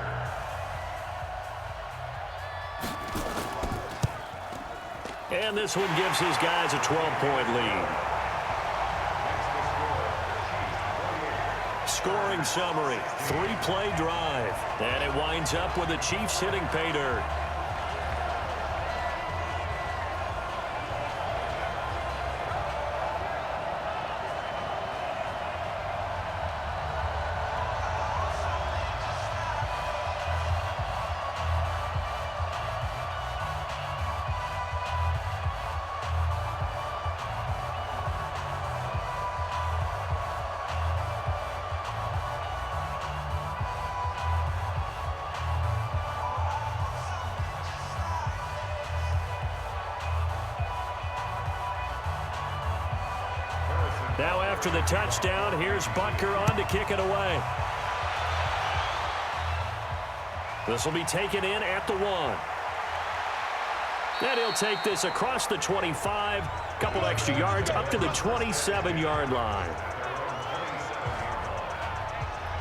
And this one gives his guys a 12-point lead. Scoring summary, 3-play drive. And it winds up with the Chiefs hitting pay dirt. Now after the touchdown, here's Butker on to kick it away. This will be taken in at the 1. And he'll take this across the 25, couple extra yards up to the 27-yard line.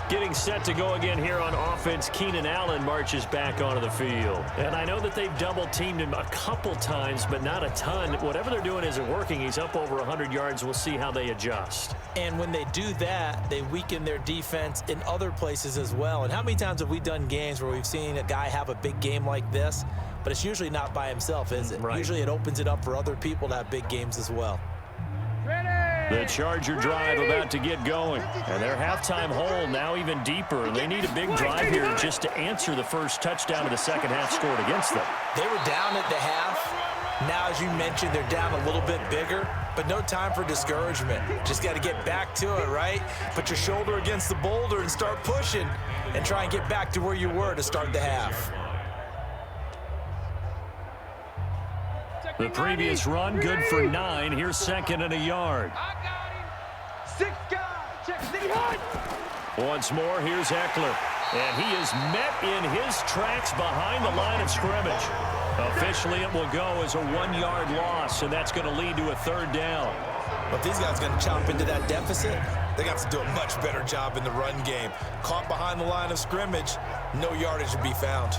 Getting set to go again here on offense, Keenan Allen marches back onto the field. And I know that they've double-teamed him a couple times, but not a ton. Whatever they're doing isn't working. He's up over 100 yards. We'll see how they adjust.
And when they do that, they weaken their defense in other places as well. And how many times have we done games where we've seen a guy have a big game like this, but it's usually not by himself, is it?
Right.
Usually it opens it up for other people to have big games as well.
The Charger drive about to get going. And their halftime hole now even deeper. They need a big drive here just to answer the first touchdown of the second half scored against them.
They were down at the half. Now, as you mentioned, they're down a little bit bigger, but no time for discouragement. Just got to get back to it, right? Put your shoulder against the boulder and start pushing and try and get back to where you were to start the half.
The previous run, good for 9. Here's second and a yard.
I got him.
6 guys. Check 6.
Once more, here's Eckler. And he is met in his tracks behind the line of scrimmage. Officially, it will go as a 1-yard loss, and that's going to lead to a 3rd down.
But these guys are going to chop into that deficit. They got to do a much better job in the run game. Caught behind the line of scrimmage, no yardage to be found.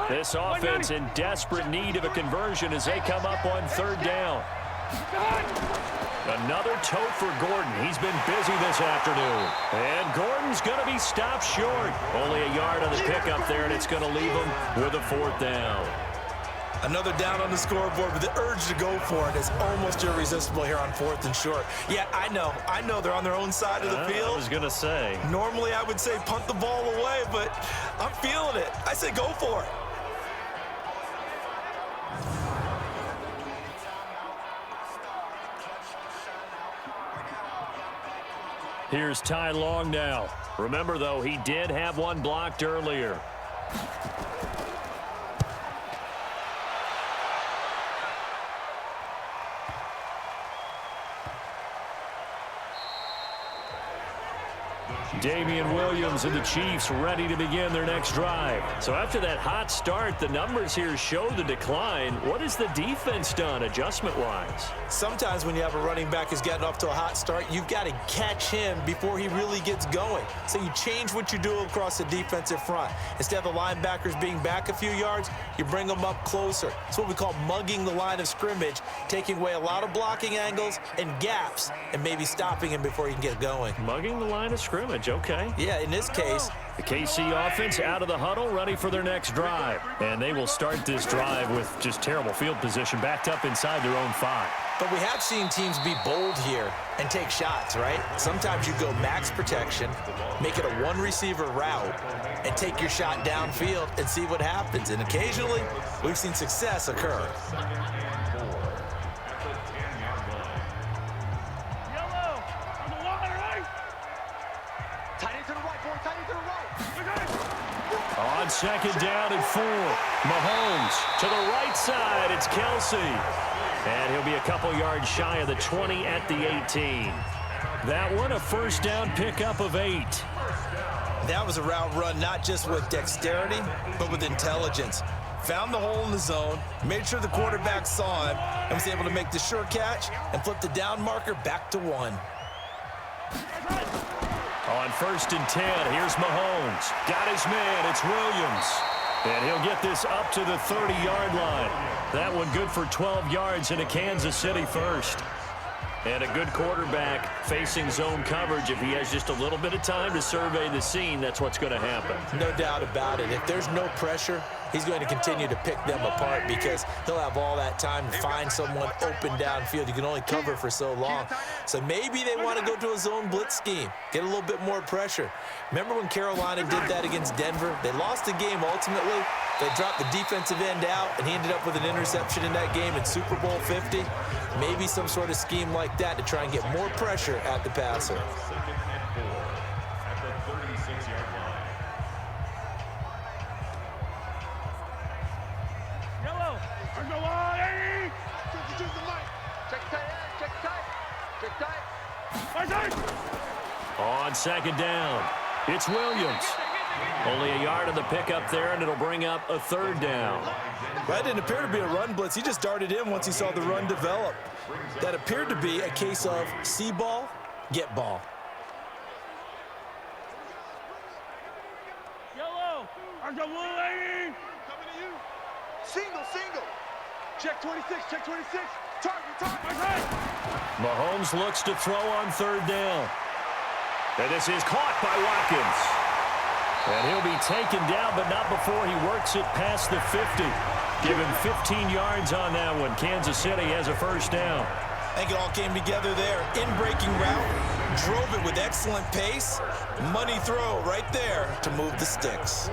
This offense in desperate need of a conversion as they come up on 3rd down. Another tote for Gordon. He's been busy this afternoon. And Gordon's going to be stopped short. Only a yard on the pickup there, and it's going to leave him with a 4th down.
Another down on the scoreboard, but the urge to go for it is almost irresistible here on 4th and short. Yeah, I know they're on their own side of the field.
I was going to say.
Normally, I would say punt the ball away, but I'm feeling it. I say go for it.
Here's Ty Long now. Remember, though, he did have one blocked earlier.
Damian Williams and the Chiefs ready to begin their next drive. So after that hot start, the numbers here show the decline. What has the defense done adjustment-wise?
Sometimes when you have a running back who's getting off to a hot start, you've got to catch him before he really gets going. So you change what you do across the defensive front. Instead of the linebackers being back a few yards, you bring them up closer. It's what we call mugging the line of scrimmage, taking away a lot of blocking angles and gaps and maybe stopping him before he can get going.
Mugging the line of scrimmage, okay.
Yeah, in this case,
the KC offense out of the huddle, ready for their next drive. And they will start this drive with just terrible field position, backed up inside their own 5.
but we have seen teams be bold here and take shots, right? Sometimes you go max protection, make it a one-receiver route, and take your shot downfield and see what happens. And occasionally, we've seen success occur.
On second down and 4, Mahomes to the right side. It's Kelsey. And he'll be a couple yards shy of the 20 at the 18. That one, a first down pickup of 8.
That was a route run not just with dexterity, but with intelligence. Found the hole in the zone, made sure the quarterback saw him, and was able to make the sure catch and flip the down marker back to 1.
On first and 10, here's Mahomes. Got his man, it's Williams. And he'll get this up to the 30-yard line. That one good for 12 yards in a Kansas City first. And a good quarterback facing zone coverage. If he has just a little bit of time to survey the scene, that's what's going to happen.
No doubt about it. If there's no pressure, he's going to continue to pick them apart because he'll have all that time to find someone open downfield. You can only cover for so long. So maybe they want to go to a zone blitz scheme, get a little bit more pressure. Remember when Carolina did that against Denver? They lost the game ultimately. They dropped the defensive end out, and he ended up with an interception in that game in Super Bowl 50. Maybe some sort of scheme like that to try and get more pressure at the passer.
On second down, it's Williams. Only a yard on the pickup there, and it'll bring up a third down.
That didn't appear to be a run blitz. He just darted in once he saw the run develop. That appeared to be a case of see ball, get ball.
Yellow, coming to you. Single. Check 26, check 26. Target.
Mahomes looks to throw on third down. And this is caught by Watkins. And he'll be taken down, but not before he works it past the 50. Give him 15 yards on that one. Kansas City has a first down.
I think it all came together there. In-breaking route, drove it with excellent pace. Money throw right there to move the sticks.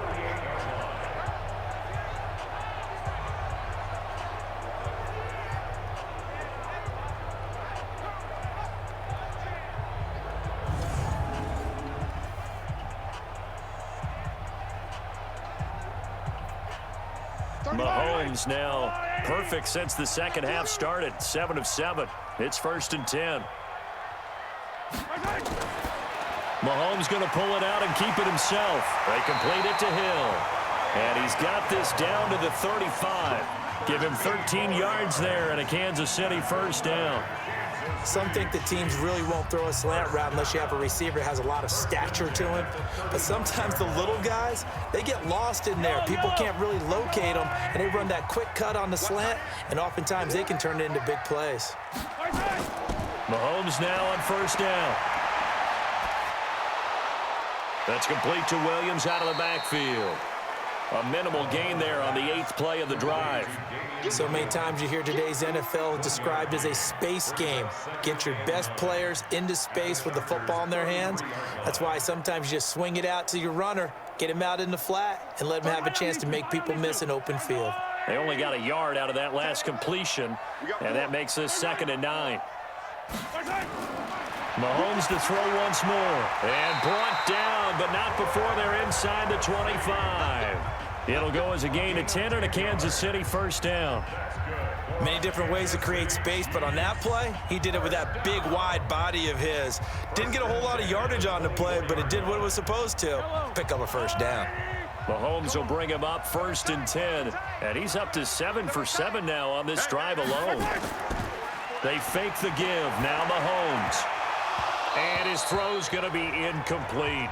Mahomes now perfect since the second half started. 7 of 7. It's first and 10. Mahomes going to pull it out and keep it himself. They complete it to Hill. And he's got this down to the 35. Give him 13 yards there and a Kansas City first down.
Some think that teams really won't throw a slant route unless you have a receiver that has a lot of stature to him. But sometimes the little guys, they get lost in there. People can't really locate them, and they run that quick cut on the slant, and oftentimes they can turn it into big plays.
Mahomes now on first down. That's complete to Williams out of the backfield. A minimal gain there on the 8th play of the drive.
So many times you hear today's NFL described as a space game. Get your best players into space with the football in their hands. That's why sometimes you just swing it out to your runner, get him out in the flat, and let him have a chance to make people miss an open field.
They only got a yard out of that last completion, and that makes this 2nd and 9. Mahomes to throw once more, and brought down, but not before they're inside the 25.
It'll go as a gain of 10 and a Kansas City first down.
Many different ways to create space, but on that play, he did it with that big, wide body of his. Didn't get a whole lot of yardage on the play, but it did what it was supposed to. Pick up a first down.
Mahomes will bring him up 1st and 10. And he's up to 7 for 7 now on this drive alone. They fake the give. Now Mahomes. And his throw's going to be incomplete.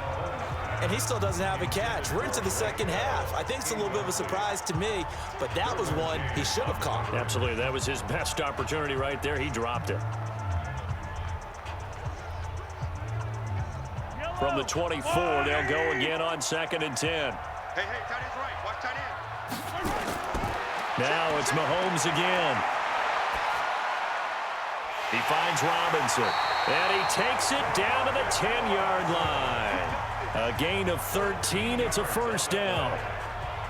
And he still doesn't have a catch. We're into the second half. I think it's a little bit of a surprise to me, but that was one he should have caught.
Absolutely. That was his best opportunity right there. He dropped it. From the 24, they'll go again on 2nd and 10.
Hey, tight end's right. Watch tight end.
Now it's Mahomes again. He finds Robinson, and he takes it down to the 10-yard line. A gain of 13. It's a first down.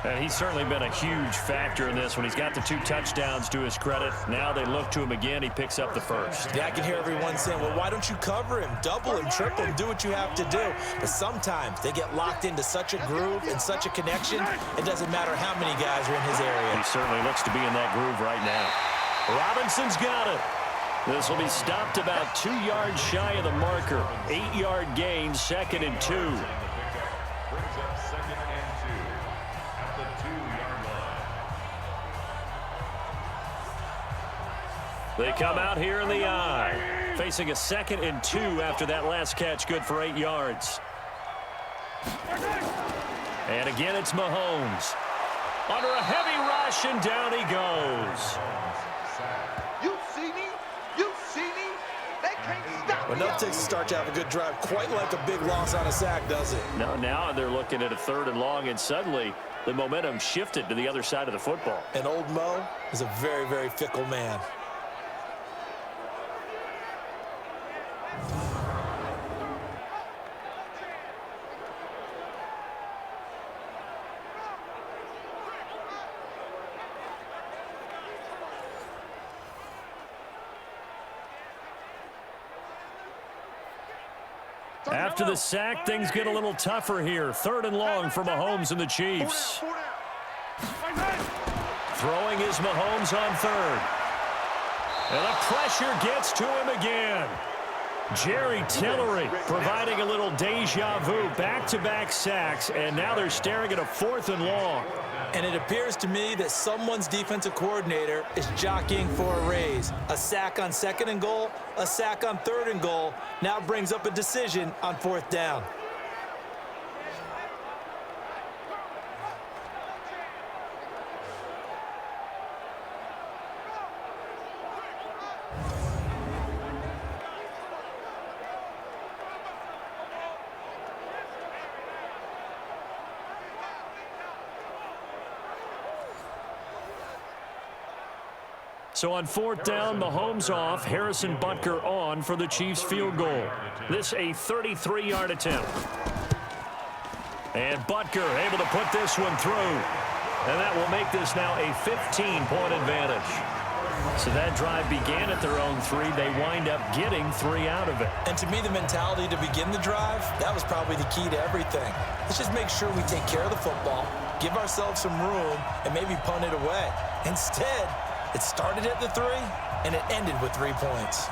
And he's certainly been a huge factor in this when he's got the 2 touchdowns to his credit. Now they look to him again. He picks up the first.
Yeah, I can hear everyone saying, well, why don't you cover him? Double him, triple him, do what you have to do. But sometimes they get locked into such a groove and such a connection, it doesn't matter how many guys are in his area.
He certainly looks to be in that groove right now. Robinson's got it. This will be stopped about 2 yards shy of the marker. 8-yard gain, 2nd and 2.
Brings up 2nd and 2 at the 2-yard line.
They come out here in the I, facing a 2nd and 2 after that last catch, good for 8 yards. And again, it's Mahomes. Under a heavy rush, and down he goes.
You see me? You see me? They can't stop me.
Well, no takes to start to have a good drive, quite like a big loss on a sack, does it?
Now they're looking at a 3rd and long, and suddenly the momentum shifted to the other side of the football.
And old Mo is a very, very fickle man.
After the sack, things get a little tougher here. 3rd and long for Mahomes and the Chiefs. Throwing is Mahomes on 3rd. And the pressure gets to him again. Jerry Tillery providing a little deja vu. Back-to-back sacks, and now they're staring at a 4th and long.
And it appears to me that someone's defensive coordinator is jockeying for a raise. A sack on 2nd and goal, a sack on 3rd and goal, now brings up a decision on 4th down.
So on 4th down, Mahomes off, Harrison Butker on for the Chiefs field goal. This a 33-yard attempt. And Butker able to put this one through. And that will make this now a 15-point advantage. So that drive began at their own 3. They wind up getting 3 out of it.
And to me, the mentality to begin the drive, that was probably the key to everything. Let's just make sure we take care of the football, give ourselves some room, and maybe punt it away. Instead, it started at the 3, and it ended with 3 points.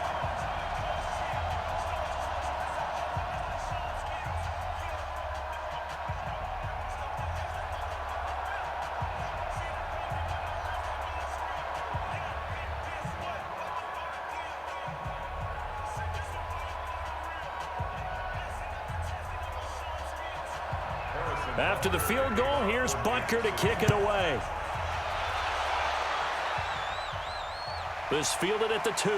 After the field goal, here's Butker to kick it away. This fielded at the 2.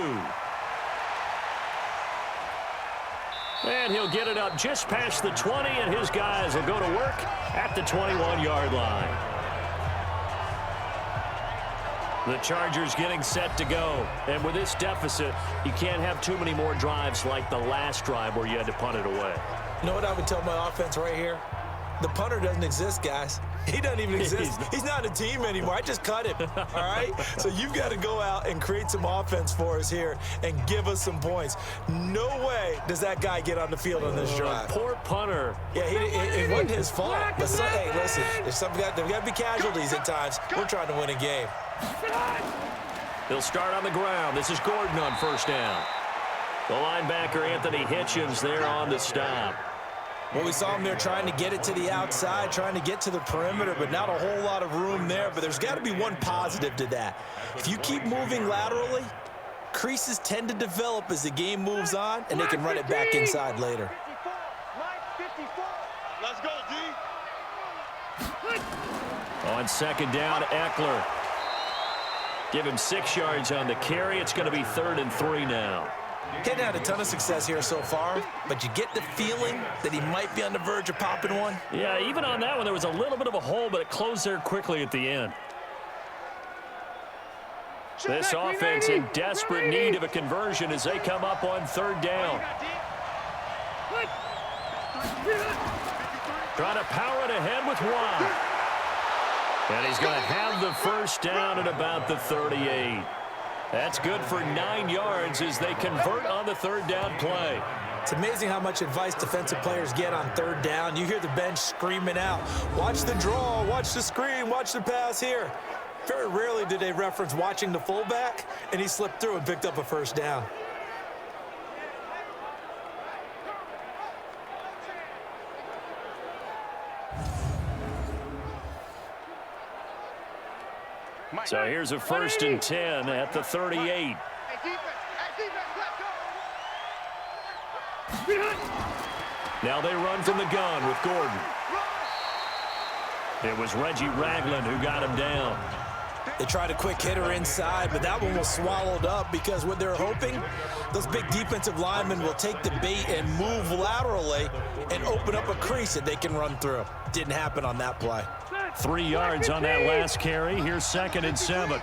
And he'll get it up just past the 20, and his guys will go to work at the 21-yard line. The Chargers getting set to go. And with this deficit, you can't have too many more drives like the last drive where you had to punt it away.
You know what I would tell my offense right here? The punter doesn't exist, guys. He doesn't even exist. He's not a team anymore. I just cut him, all right? So you've got to go out and create some offense for us here and give us some points. No way does that guy get on the field on this drive.
Poor punter.
Yeah, it wasn't his fault. But hey, listen, there's got to be casualties at times. We're trying to win a game.
They'll start on the ground. This is Gordon on first down. The linebacker, Anthony Hitchens, there on the stop.
Well, we saw him there trying to get it to the outside, trying to get to the perimeter, but not a whole lot of room there. But there's got to be one positive to that. If you keep moving laterally, creases tend to develop as the game moves on, and they can run it back inside later.
Let's go, D.
On second down, Eckler. Give him 6 yards on the carry. It's going to be 3rd and 3 now.
Hadn't had a ton of success here so far, but you get the feeling that he might be on the verge of popping one.
Yeah, even on that one, there was a little bit of a hole, but it closed there quickly at the end. This offense in desperate need of a conversion as they come up on 3rd down. Trying to power it ahead with one. And he's going to have the first down at about the 38. That's good for 9 yards as they convert on the 3rd down play.
It's amazing how much advice defensive players get on 3rd down. You hear the bench screaming out, watch the draw, watch the screen, watch the pass here. Very rarely do they reference watching the fullback, and he slipped through and picked up a first down.
So here's a 1st and 10 at the 38. Now they run from the gun with Gordon. It was Reggie Ragland who got him down.
They tried a quick hitter inside, but that one was swallowed up because what they're hoping, those big defensive linemen will take the bait and move laterally and open up a crease that they can run through. Didn't happen on that play.
3 yards on that last carry. Here's 2nd and 7.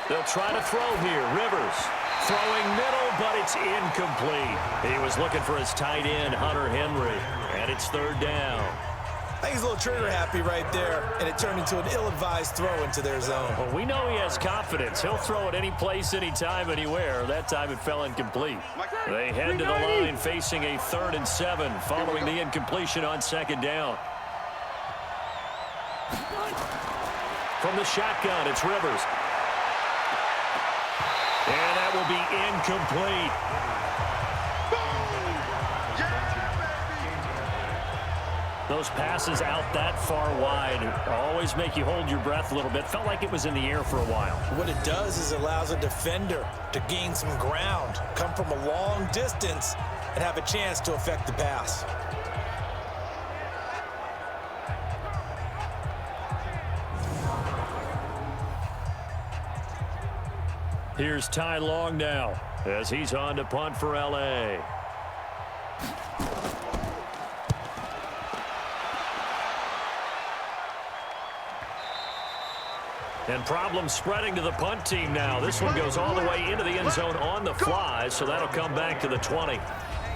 They'll try to throw here. Rivers throwing middle, but it's incomplete. He was looking for his tight end, Hunter Henry, and it's 3rd down.
I think he's a little trigger happy right there, and it turned into an ill-advised throw into their zone.
Well, we know he has confidence. He'll throw it any place, anytime, anywhere. That time it fell incomplete. They head to the line facing a 3rd and 7 following the incompletion on 2nd down. From the shotgun, it's Rivers. And that will be incomplete. Those passes out that far wide always make you hold your breath a little bit. Felt like it was in the air for a while.
What it does is it allows a defender to gain some ground, come from a long distance, and have a chance to affect the pass.
Here's Ty Long now as he's on to punt for L.A. And problems spreading to the punt team now. This one goes all the way into the end zone on the fly, so that'll come back to the 20.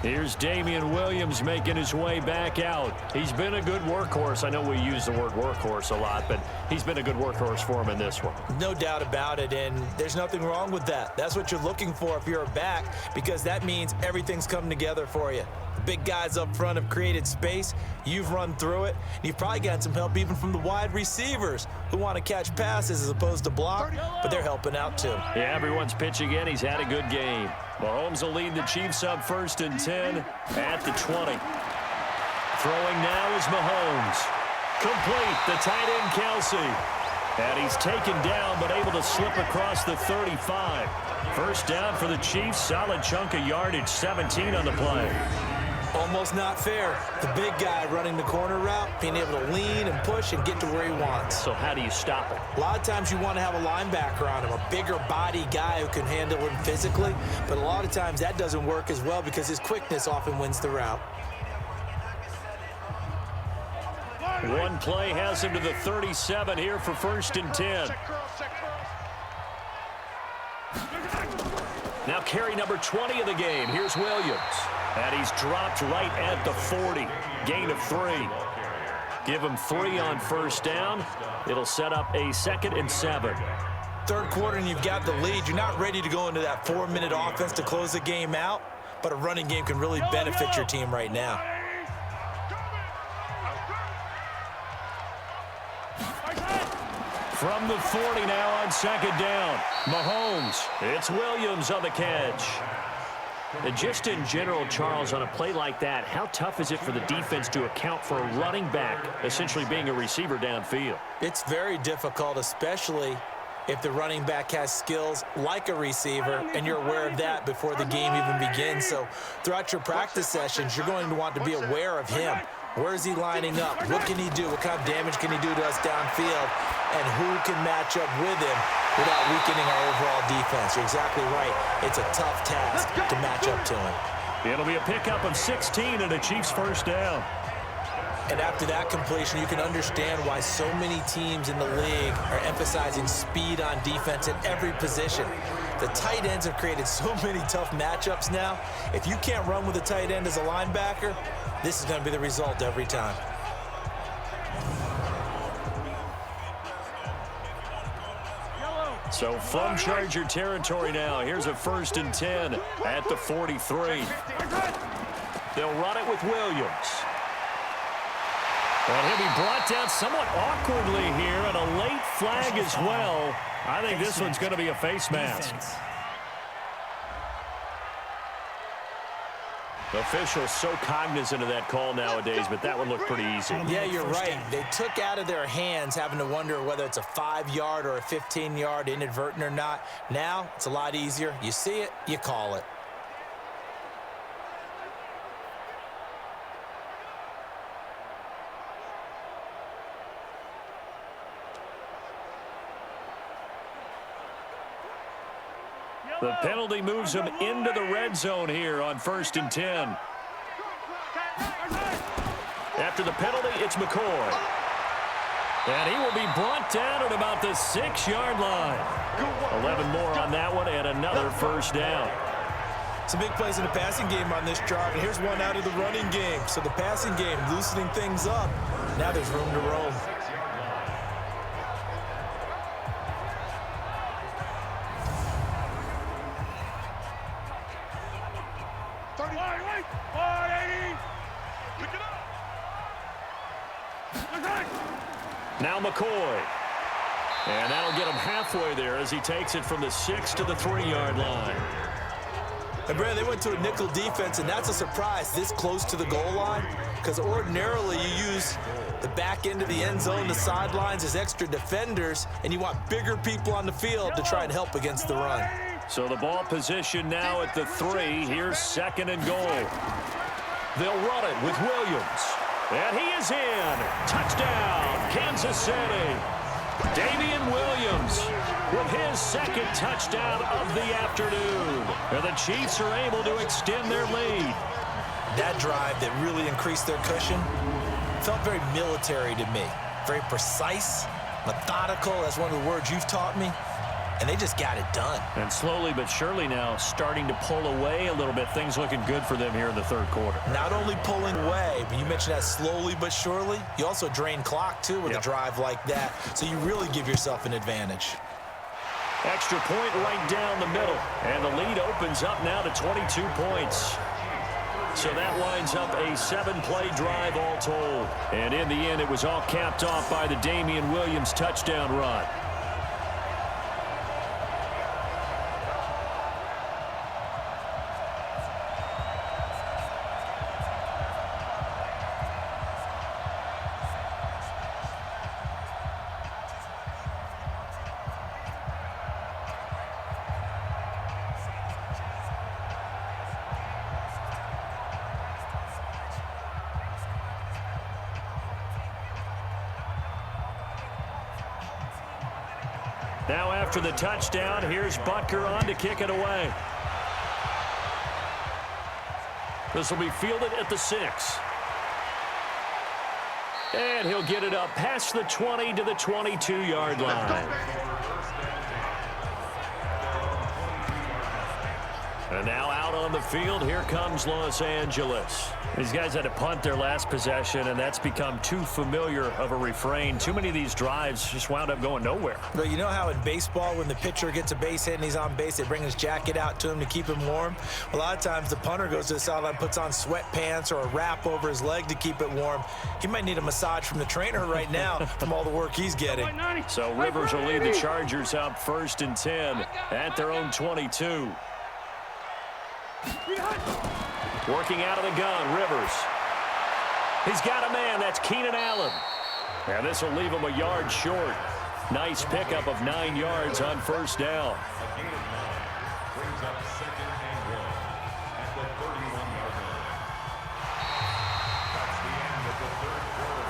Here's Damian Williams making his way back out. He's been a good workhorse. I know we use the word workhorse a lot, but he's been a good workhorse for him in this one.
No doubt about it, and there's nothing wrong with that. That's what you're looking for if you're a back, because that means everything's come together for you. The big guys up front have created space. You've run through it. You've probably got some help even from the wide receivers who want to catch passes as opposed to block, but they're helping out too.
Yeah, everyone's pitching in. He's had a good game. Mahomes will lead the Chiefs up 1st and 10 at the 20. Throwing now is Mahomes. Complete, the tight end Kelsey. And he's taken down but able to slip across the 35. First down for the Chiefs. Solid chunk of yardage, 17 on the play.
Almost not fair. The big guy running the corner route, being able to lean and push and get to where he wants.
So how do you stop it?
A lot of times you want to have a linebacker on him, a bigger body guy who can handle him physically, but a lot of times that doesn't work as well because his quickness often wins the route.
One play has him to the 37 here for 1st and 10.
Now carry number 20 of the game. Here's Williams. And he's dropped right at the 40. Gain of 3. Give him 3 on first down. It'll set up a 2nd and 7.
Third quarter and you've got the lead. You're not ready to go into that 4-minute offense to close the game out, but a running game can really benefit your team right now.
From the 40 now on 2nd down. Mahomes. It's Williams on the catch. And just in general, Charles, on a play like that, how tough is it for the defense to account for a running back essentially being a receiver downfield?
It's very difficult, especially if the running back has skills like a receiver, and you're aware of that before the game even begins. So throughout your practice sessions, you're going to want to be aware of him. Where is he lining up? What can he do? What kind of damage can he do to us downfield? And who can match up with him without weakening our overall defense? You're exactly right. It's a tough task to match up to him.
It'll be a pickup of 16 and a Chiefs first down.
And after that completion, you can understand why so many teams in the league are emphasizing speed on defense at every position. The tight ends have created so many tough matchups now. If you can't run with a tight end as a linebacker, this is going to be the result every time.
So from Charger territory now, here's a 1st and 10 at the 43. They'll run it with Williams. And he'll be brought down somewhat awkwardly here, and a late flag as well. I think this one's going to be a face mask. Officials so cognizant of that call nowadays, but that one looked pretty easy.
Yeah, you're right. They took out of their hands having to wonder whether it's a 5-yard or a 15-yard, inadvertent or not. Now, it's a lot easier. You see it, you call it.
The penalty moves him into the red zone here on 1st and 10. After the penalty, it's McCoy. And he will be brought down at about the 6-yard line. 11 more on that one and another first down.
Some big plays in the passing game on this drive, and here's one out of the running game. So the passing game loosening things up. Now there's room to roam.
Now McCoy. And that'll get him halfway there as he takes it from the 6 to the 3-yard line.
And, Brad, they went to a nickel defense, and that's a surprise this close to the goal line, because ordinarily you use the back end of the end zone, the sidelines as extra defenders, and you want bigger people on the field to try and help against the run.
So the ball position now at the 3. Here's 2nd and goal. They'll run it with Williams. And he is in. Touchdown, Kansas City. Damian Williams with his 2nd touchdown of the afternoon. And the Chiefs are able to extend their lead.
That drive that really increased their cushion felt very military to me. Very precise, methodical. That's one of the words you've taught me. And they just got it done.
And slowly but surely now starting to pull away a little bit. Things looking good for them here in the 3rd quarter.
Not only pulling away, but you mentioned that slowly but surely. You also drain clock, too, with a drive like that. So you really give yourself an advantage.
Extra point right down the middle. And the lead opens up now to 22 points. So that winds up a 7-play drive all told. And in the end, it was all capped off by the Damian Williams touchdown run. Now after the touchdown, here's Butker on to kick it away. This will be fielded at the 6. And he'll get it up past the 20 to the 22-yard line. Now out on the field, here comes Los Angeles.
These guys had to punt their last possession, and that's become too familiar of a refrain. Too many of these drives just wound up going nowhere.
But you know how in baseball, when the pitcher gets a base hit and he's on base, they bring his jacket out to him to keep him warm? A lot of times the punter goes to the sideline, puts on sweatpants or a wrap over his leg to keep it warm. He might need a massage from the trainer right now from all the work he's getting.
So Rivers will lead the Chargers up 1st and 10 at their own 22. Working out of the gun, Rivers. He's got a man. That's Keenan Allen. And this will leave him a yard short. Nice pickup of 9 yards on 1st down.
Brings up 2nd and 1 at the 31-yard line. That's the end of the 3rd quarter.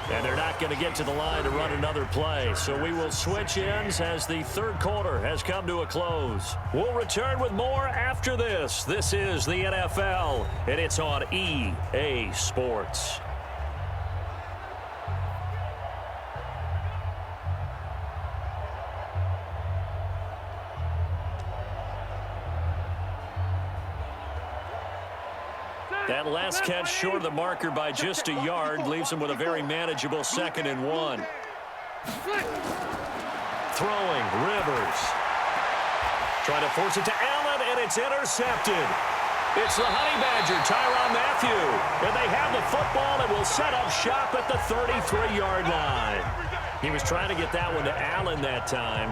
And they're not going to get to the line to run another play. So we will switch ends as the 3rd quarter has come to a close. We'll return with more after this. This is the NFL, and it's on EA Sports. That last catch short of the marker by just a yard leaves him with a very manageable 2nd and 1. Throwing, Rivers. Trying to force it to Allen, and it's intercepted. It's the Honey Badger, Tyrann Mathieu. And they have the football and will set up shop at the 33-yard line. He was trying to get that one to Allen that time.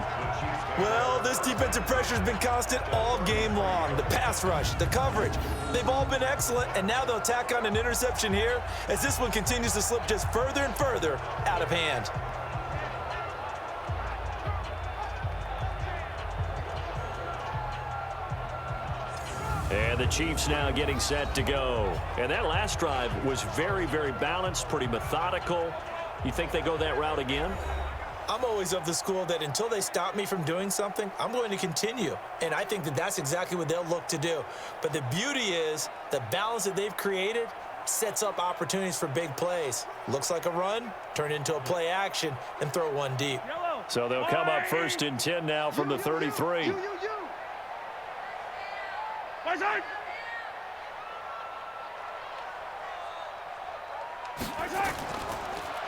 Well, this defensive pressure has been constant all game long. The pass rush, the coverage, they've all been excellent, and now they'll tack on an interception here as this one continues to slip just further and further out of hand.
And the Chiefs now getting set to go. And that last drive was very, very balanced, pretty methodical. You think they go that route again?
I'm always of the school that until they stop me from doing something, I'm going to continue. And I think that that's exactly what they'll look to do. But the beauty is the balance that they've created sets up opportunities for big plays. Looks like a run, turn it into a play action, and throw one deep.
So they'll come up 1st and 10 now from the 33.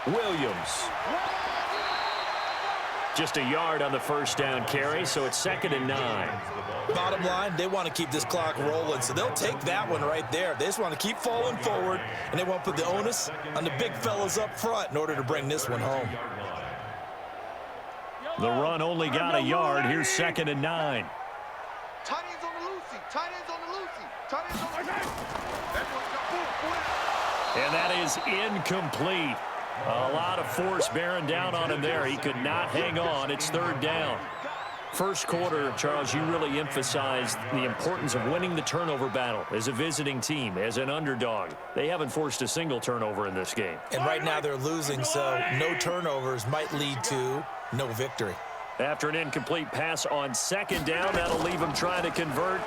Williams. Just a yard on the 1st down carry, so it's 2nd and 9.
Bottom line, they want to keep this clock rolling, so they'll take that one right there. They just want to keep falling forward, and they want to put the onus on the big fellas up front in order to bring this one home.
The run only got a yard. Here's 2nd and 9.
Tight ends on the Lucy. Tight ends on the Lucy. Tight ends on the Lucy.
And that is incomplete. A lot of force bearing down on him there. He could not hang on. It's 3rd down. First quarter, Charles, you really emphasized the importance of winning the turnover battle as a visiting team, as an underdog. They haven't forced a single turnover in this game.
And right now they're losing, so no turnovers might lead to no victory.
After an incomplete pass on 2nd down, that'll leave him trying to convert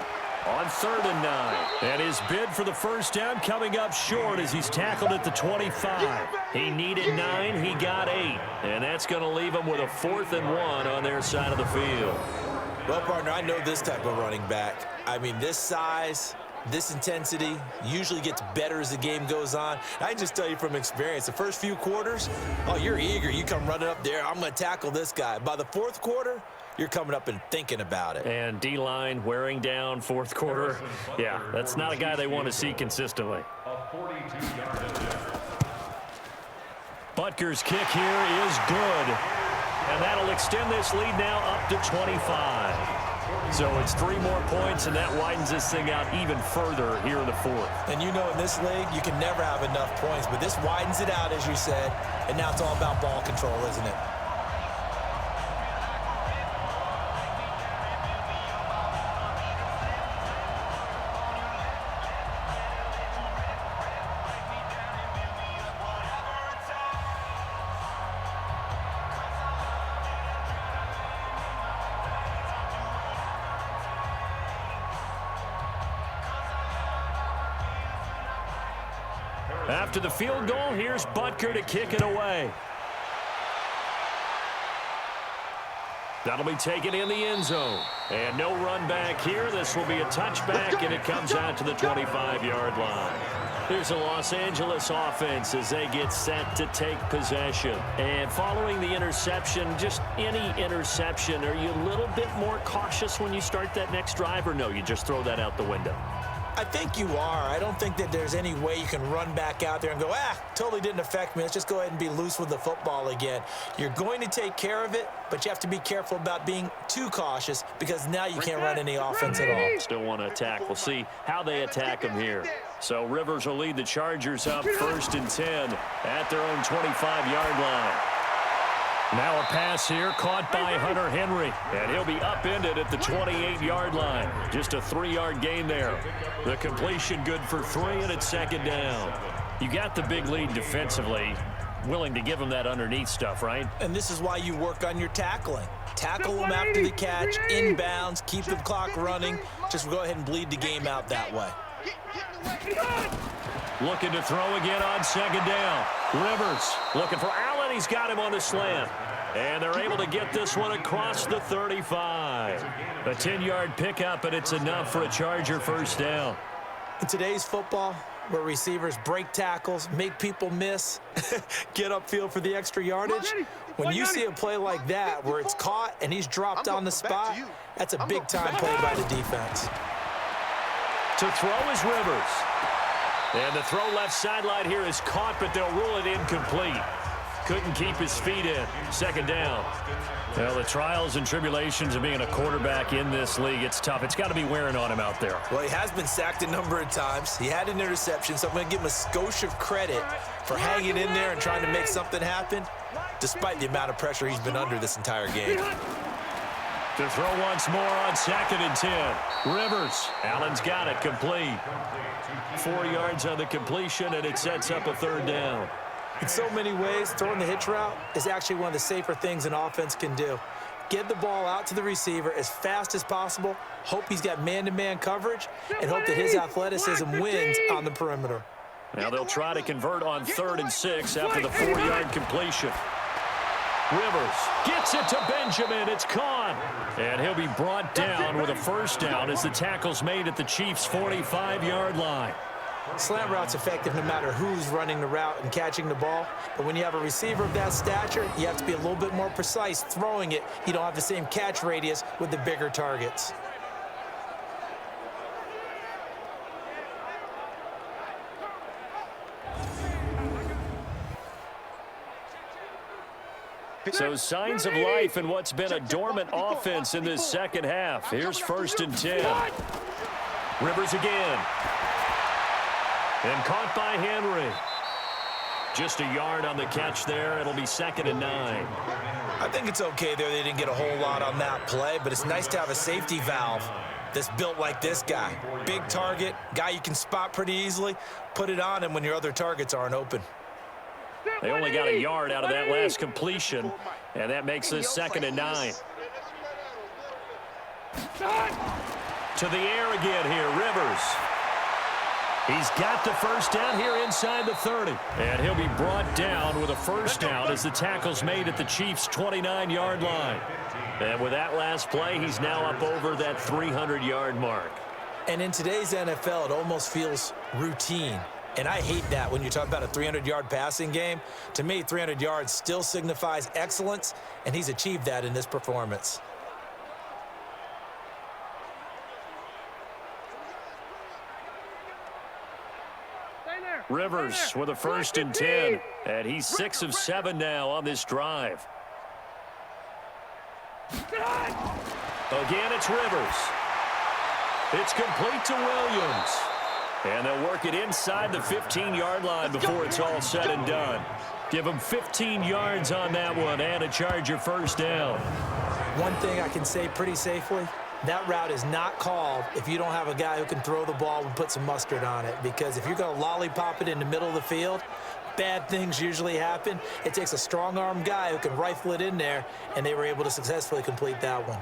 on 3rd and 9. And his bid for the 1st down coming up short as he's tackled at the 25. He needed 9, he got 8. And that's going to leave him with a 4th and 1 on their side of the field.
Well, partner, I know this type of running back. I mean, this size, this intensity usually gets better as the game goes on. I can just tell you from experience, the first few quarters, oh, you're eager. You come running up there, I'm going to tackle this guy. By the 4th quarter, you're coming up and thinking about it.
And D-line wearing down 4th quarter. Yeah, that's not a guy they want to see consistently. Butker's kick here is good. And that'll extend this lead now up to 25. So it's 3 more points, and that widens this thing out even further here in the 4th.
And you know in this league, you can never have enough points, but this widens it out, as you said, and now it's all about ball control, isn't it?
After the field goal, here's Butker to kick it away.
That'll be taken in the end zone. And no run back here. This will be a touchback, and it comes out to the 25-yard line. Here's the Los Angeles offense as they get set to take possession. And following the interception, just any interception, are you a little bit more cautious when you start that next drive, or no, you just throw that out the window?
I think you are. I don't think that there's any way you can run back out there and go, totally didn't affect me. Let's just go ahead and be loose with the football again. You're going to take care of it, but you have to be careful about being too cautious because now you can't run any offense at all.
Still want to attack. We'll see how they attack them here. So Rivers will lead the Chargers up 1st and 10 at their own 25-yard line. Now a pass here caught by Hunter Henry, and he'll be upended at the 28-yard line. Just a 3-yard gain there. The completion good for 3, and it's 2nd down. You got the big lead defensively. Willing to give them that underneath stuff, right?
And this is why you work on your tackling. Tackle them after the catch, inbounds, keep the clock running. Just go ahead and bleed the game out that way.
Looking to throw again on 2nd down. Rivers looking for Allen. He's got him on the slant. And they're able to get this one across the 35. A 10-yard pickup, and it's enough for a Charger 1st down.
In today's football, where receivers break tackles, make people miss, get upfield for the extra yardage, when you see a play like that where it's caught and he's dropped on the spot, that's a big-time play by the defense.
To throw is Rivers. And the throw left sideline here is caught, but they'll rule it incomplete. Couldn't keep his feet in. 2nd down. Well, the trials and tribulations of being a quarterback in this league, it's tough. It's got to be wearing on him out there.
Well, he has been sacked a number of times. He had an interception, so I'm going to give him a skosh of credit for hanging in there and trying to make something happen, despite the amount of pressure he's been under this entire game.
To throw once more on 2nd and 10. Rivers. Allen's got it complete. 4 yards on the completion, and it sets up a 3rd down.
In so many ways, throwing the hitch route is actually one of the safer things an offense can do. Get the ball out to the receiver as fast as possible, hope he's got man-to-man coverage, and hope that his athleticism wins on the perimeter.
Now they'll try to convert on 3rd and 6 after the 4-yard completion. Rivers gets it to Benjamin. It's caught. And he'll be brought down with a 1st down as the tackle's made at the Chiefs' 45-yard line.
Slant route's effective no matter who's running the route and catching the ball. But when you have a receiver of that stature, you have to be a little bit more precise throwing it. You don't have the same catch radius with the bigger targets.
So signs of life in what's been a dormant offense in this 2nd half. Here's 1st and 10. Rivers again. And caught by Henry. Just a yard on the catch there. It'll be 2nd and 9.
I think it's okay there. They didn't get a whole lot on that play, but it's nice to have a safety valve that's built like this guy. Big target, guy you can spot pretty easily. Put it on him when your other targets aren't open.
They only got a yard out of that last completion, and that makes this 2nd and 9. To the air again here, Rivers. He's got the 1st down here inside the 30. And he'll be brought down with a 1st down as the tackle's made at the Chiefs' 29-yard line. And with that last play, he's now up over that 300-yard mark.
And in today's NFL, it almost feels routine. And I hate that when you talk about a 300-yard passing game. To me, 300 yards still signifies excellence, and he's achieved that in this performance.
Rivers with a 1st and 10, and he's 6 of 7 now on this drive. Again, it's Rivers. It's complete to Williams. And they'll work it inside the 15-yard line before it's all said and done. Give them 15 yards on that one and a Charger 1st down.
One thing I can say pretty safely, that route is not called if you don't have a guy who can throw the ball and put some mustard on it. Because if you're going to lollipop it in the middle of the field, bad things usually happen. It takes a strong-arm guy who can rifle it in there, and they were able to successfully complete that one.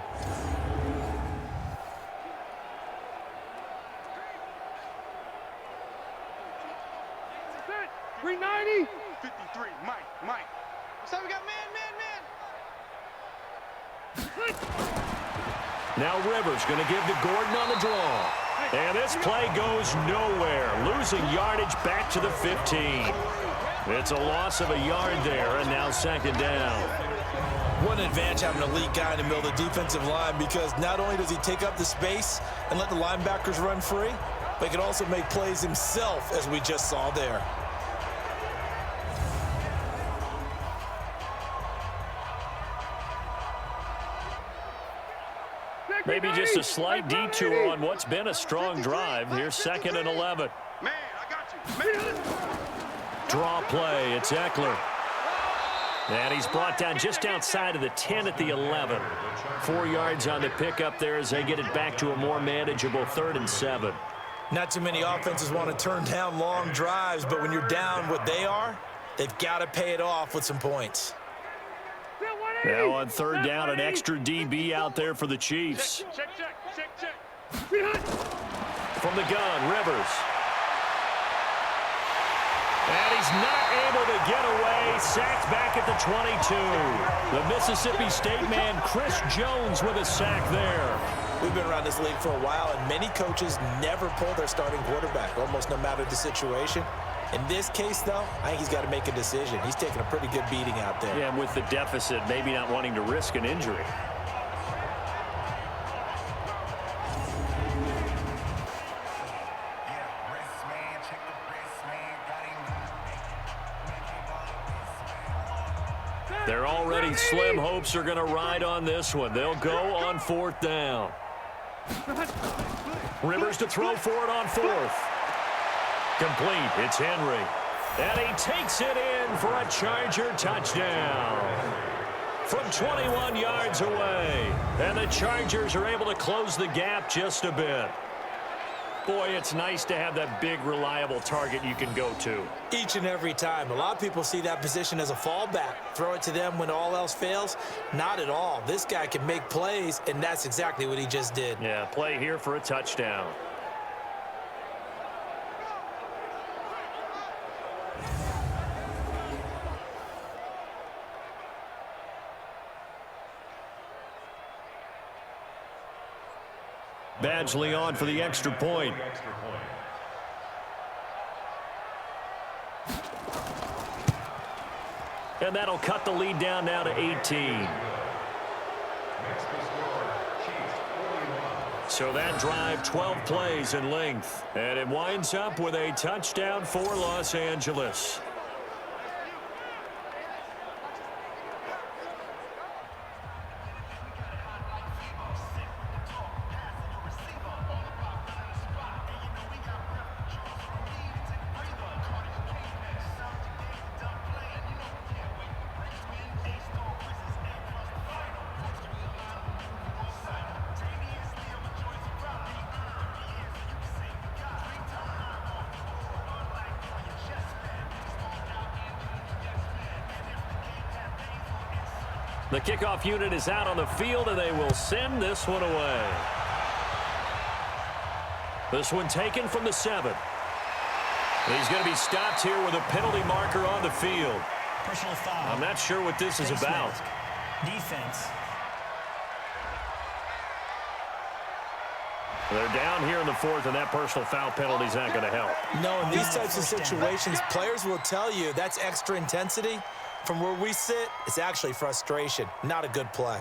Now Rivers going to give to Gordon on the draw. And this play goes nowhere. Losing yardage back to the 15. It's a loss of a yard there, and now second down.
What an advantage having an elite guy in the middle of the defensive line, because not only does he take up the space and let the linebackers run free, but he can also make plays himself, as we just saw there.
Maybe just a slight detour on what's been a strong drive. Here's 2nd and 11.
Man, I got you. Man.
Draw play. It's Eckler. And he's brought down just outside of the 10 at the 11. 4 yards on the pickup there as they get it back to a more manageable 3rd and 7.
Not too many offenses want to turn down long drives, but when you're down what they are, they've got to pay it off with some points.
Now on 3rd down, an extra DB out there for the Chiefs.
Check.
From the gun, Rivers. And he's not able to get away. Sacked back at the 22. The Mississippi State man, Chris Jones, with a sack there.
We've been around this league for a while, and many coaches never pull their starting quarterback, almost no matter the situation. In this case, though, I think he's got to make a decision. He's taking a pretty good beating out there.
Yeah, and with the deficit, maybe not wanting to risk an injury. Their already slim hopes are going to ride on this one. They'll go on 4th down. Rivers to throw for it on 4th. Complete. It's Henry. And he takes it in for a Charger touchdown from 21 yards away. And the Chargers are able to close the gap just a bit. Boy, it's nice to have that big, reliable target you can go to.
Each and every time. A lot of people see that position as a fallback. Throw it to them when all else fails. Not at all. This guy can make plays, and that's exactly what he just did.
Yeah, play here for a touchdown. Badgley on for the extra point. And that'll cut the lead down now to 18. So that drive, 12 plays in length. And it winds up with a touchdown for Los Angeles. The kickoff unit is out on the field, and they will send this one away. This one taken from the 7. He's going to be stopped here with a penalty marker on the field.
Personal foul.
I'm not sure what this is about.
Defense.
They're down here in the 4th, and that personal foul penalty is not going to help.
No, in these types of situations, players will tell you that's extra intensity. From where we sit, it's actually frustration. Not a good play.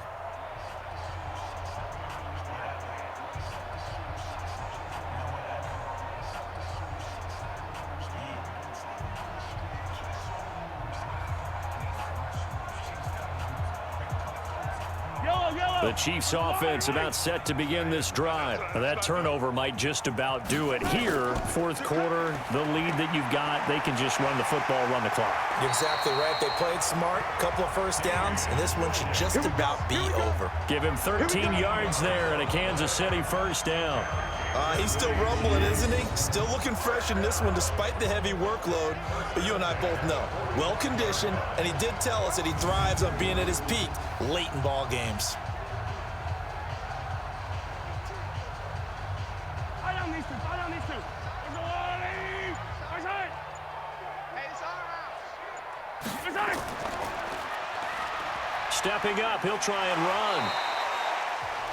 The Chiefs offense about set to begin this drive. Now, that turnover might just about do it. Here, 4th quarter, the lead that you've got, they can just run the football, run the clock.
You're exactly right. They played smart, couple of first downs, and this one should just about be over.
Give him 13 yards there and a Kansas City first down.
He's still rumbling, isn't he? Still looking fresh in this one despite the heavy workload. But you and I both know, well-conditioned, and he did tell us that he thrives on being at his peak late in ball games.
Stepping up, he'll try and run.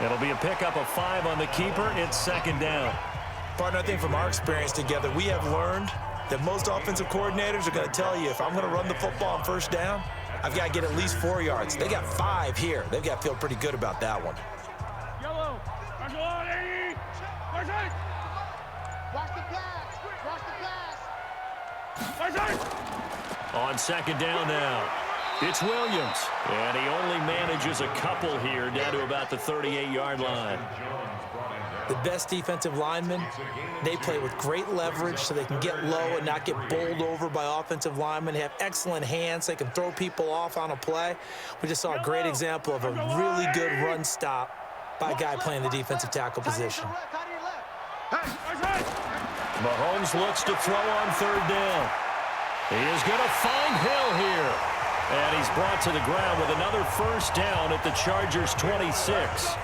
It'll be a pickup of 5 on the keeper. It's second down.
Partner, I think from our experience together, we have learned that most offensive coordinators are going to tell you, if I'm going to run the football on first down, I've got to get at least 4 yards. They got 5 here. They've got to feel pretty good about that one.
Yellow. Watch the pass. Watch the pass.
On second down now, it's Williams. And he only manages a couple here down to about the 38-yard line.
The best defensive linemen, they play with great leverage so they can get low and not get bowled over by offensive linemen. They have excellent hands. They can throw people off on a play. We just saw a great example of a really good run stop by a guy playing the defensive tackle position.
Mahomes looks to throw on third down. He is going to find Hill here. And he's brought to the ground with another first down at the Chargers' 26.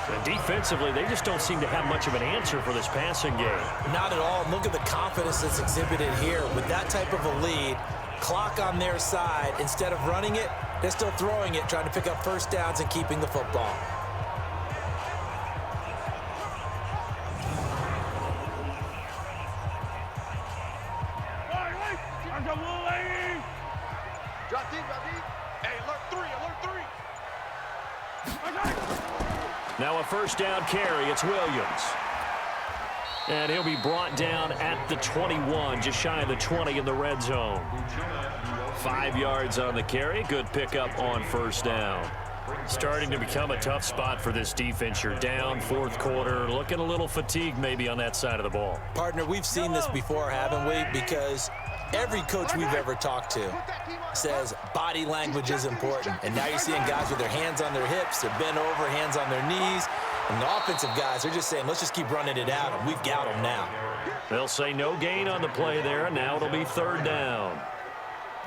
And defensively, they just don't seem to have much of an answer for this passing game.
Not at all. Look at the confidence that's exhibited here. With that type of a lead, clock on their side, instead of running it, they're still throwing it, trying to pick up first downs and keeping the football.
Drop deep. Hey, alert 3.
Now a first down carry. It's Williams. And he'll be brought down at the 21, just shy of the 20 in the red zone. 5 yards on the carry. Good pickup on first down. Starting to become a tough spot for this defense. You're down fourth quarter, looking a little fatigued maybe on that side of the ball.
Partner, we've seen this before, haven't we? Because every coach we've ever talked to says body language is important. And now you're seeing guys with their hands on their hips, they're bent over, hands on their knees. And the offensive guys are just saying, let's just keep running it at them. We've got them now.
They'll say no gain on the play there, and now it'll be third down.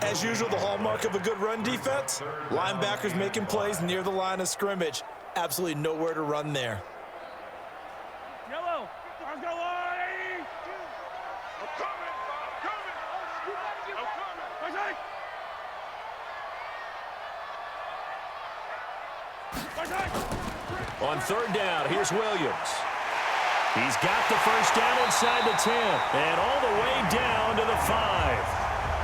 As usual, the hallmark of a good run defense, linebackers making plays near the line of scrimmage. Absolutely nowhere to run there.
Yellow. Let's go, I'm coming.
On third down, here's Williams. He's got the first down inside the 10 and all the way down to the 5.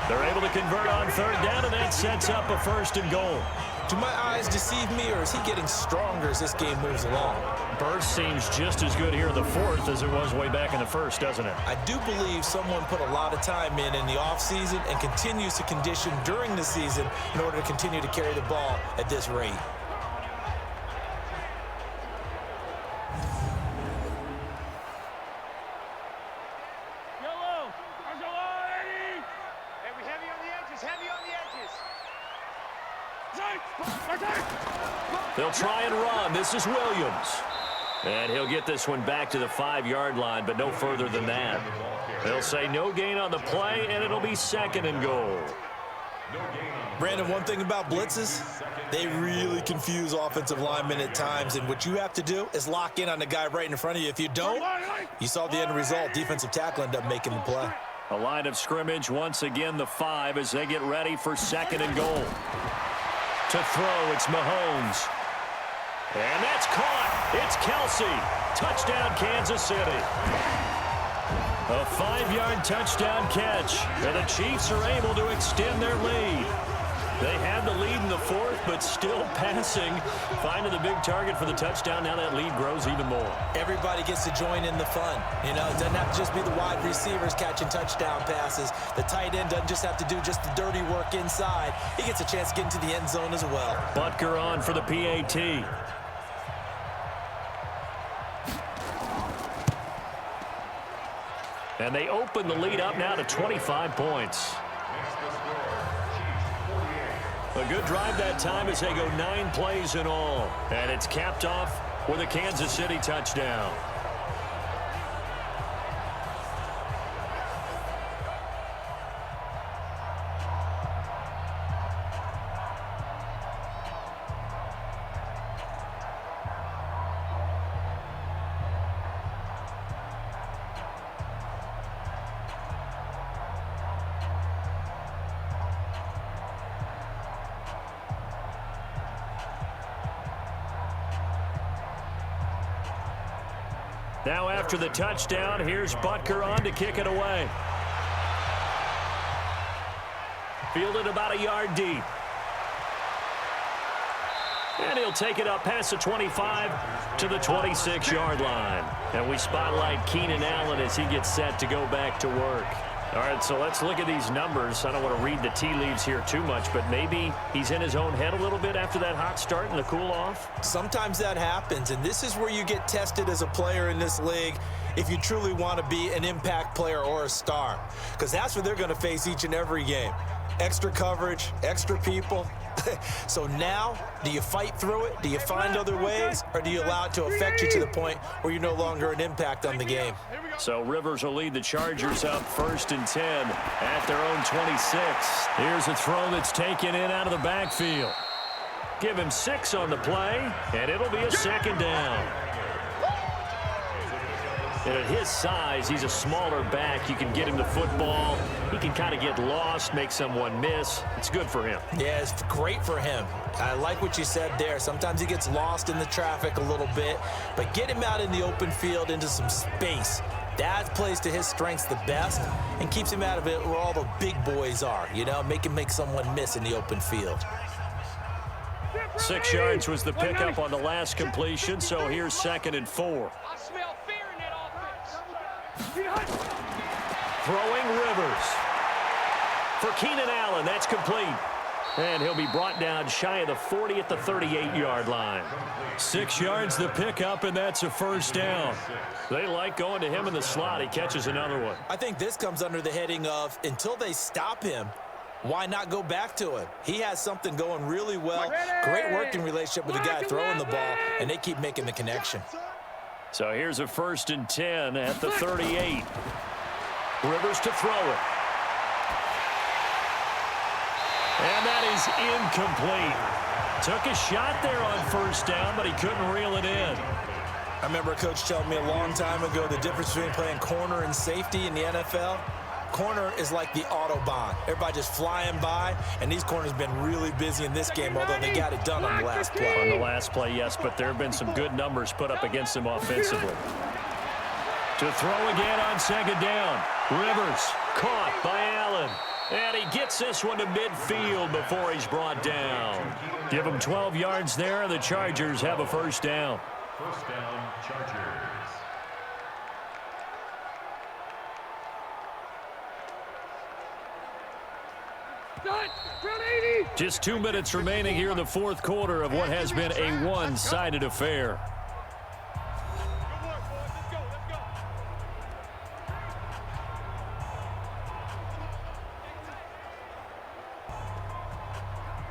They're able to convert on third down, and that sets up a first and goal.
Do my eyes deceive me, or is he getting stronger as this game moves along?
Burst seems just as good here in the fourth as it was way back in the first, doesn't it?
I do believe someone put a lot of time in the offseason and continues to condition during the season in order to continue to carry the ball at this rate.
They'll try and run. This is Williams. And he'll get this one back to the 5-yard line, but no further than that. They'll say no gain on the play, and it'll be second and goal.
Brandon, one thing about blitzes, they really confuse offensive linemen at times, and what you have to do is lock in on the guy right in front of you. If you don't, you saw the end result. Defensive tackle ended up making the play.
A line of scrimmage, once again the 5 as they get ready for second and goal. To throw, it's Mahomes. And that's caught. It's Kelsey. Touchdown, Kansas City. A 5-yard touchdown catch. And the Chiefs are able to extend their lead. They had the lead in the fourth, but still passing. Finding the big target for the touchdown. Now that lead grows even more.
Everybody gets to join in the fun. You know, it doesn't have to just be the wide receivers catching touchdown passes. The tight end doesn't just have to do just the dirty work inside. He gets a chance to get into the end zone as well.
Butker on for the PAT. And they open the lead up now to 25 points. A good drive that time as they go 9 plays in all. And it's capped off with a Kansas City touchdown. Now after the touchdown, here's Butker on to kick it away. Fielded about a yard deep. And he'll take it up past the 25 to the 26-yard line. And we spotlight Keenan Allen as he gets set to go back to work. All right, so let's look at these numbers. I don't want to read the tea leaves here too much, but maybe he's in his own head a little bit after that hot start and the cool-off.
Sometimes that happens, and this is where you get tested as a player in this league if you truly want to be an impact player or a star, because that's what they're going to face each and every game. Extra coverage, extra people. So now, do you fight through it? Do you find other ways? Or do you allow it to affect you to the point where you're no longer an impact on the game?
So Rivers will lead the Chargers up 1st and 10 at their own 26. Here's a throw that's taken in out of the backfield. Give him 6 on the play, and it'll be a 2nd down. And at his size, he's a smaller back. You can get him the football. He can kind of get lost, make someone miss. It's good for him.
Yeah, it's great for him. I like what you said there. Sometimes he gets lost in the traffic a little bit, but get him out in the open field into some space. That plays to his strengths the best and keeps him out of it where all the big boys are, you know, make someone miss in the open field.
6 yards was the pickup on the last completion, so here's 2nd and 4.
I smell fear in that offense.
Throwing Rivers. For Keenan Allen, that's complete. And he'll be brought down shy of the 40 at the 38-yard line. 6 yards the pickup, and that's a 1st down. They like going to him in the slot. He catches another one.
I think this comes under the heading of until they stop him, why not go back to him? He has something going really well. Great working relationship with the guy throwing the ball, and they keep making the connection.
So here's a 1st and 10 at the 38. Rivers to throw it. And that is incomplete. Took a shot there on 1st down, but he couldn't reel it in.
I remember a coach telling me a long time ago the difference between playing corner and safety in the NFL. Corner is like the Autobahn. Everybody just flying by, and these corners have been really busy in this game, although they got it done on the last play.
On the last play, yes, but there have been some good numbers put up against him offensively. To throw again on 2nd down. Rivers caught by Allen. And he gets this one to midfield before he's brought down. Give him 12 yards there, and the Chargers have a 1st down.
1st down, Chargers.
Just 2 minutes remaining here in the 4th quarter of what has been a one-sided affair.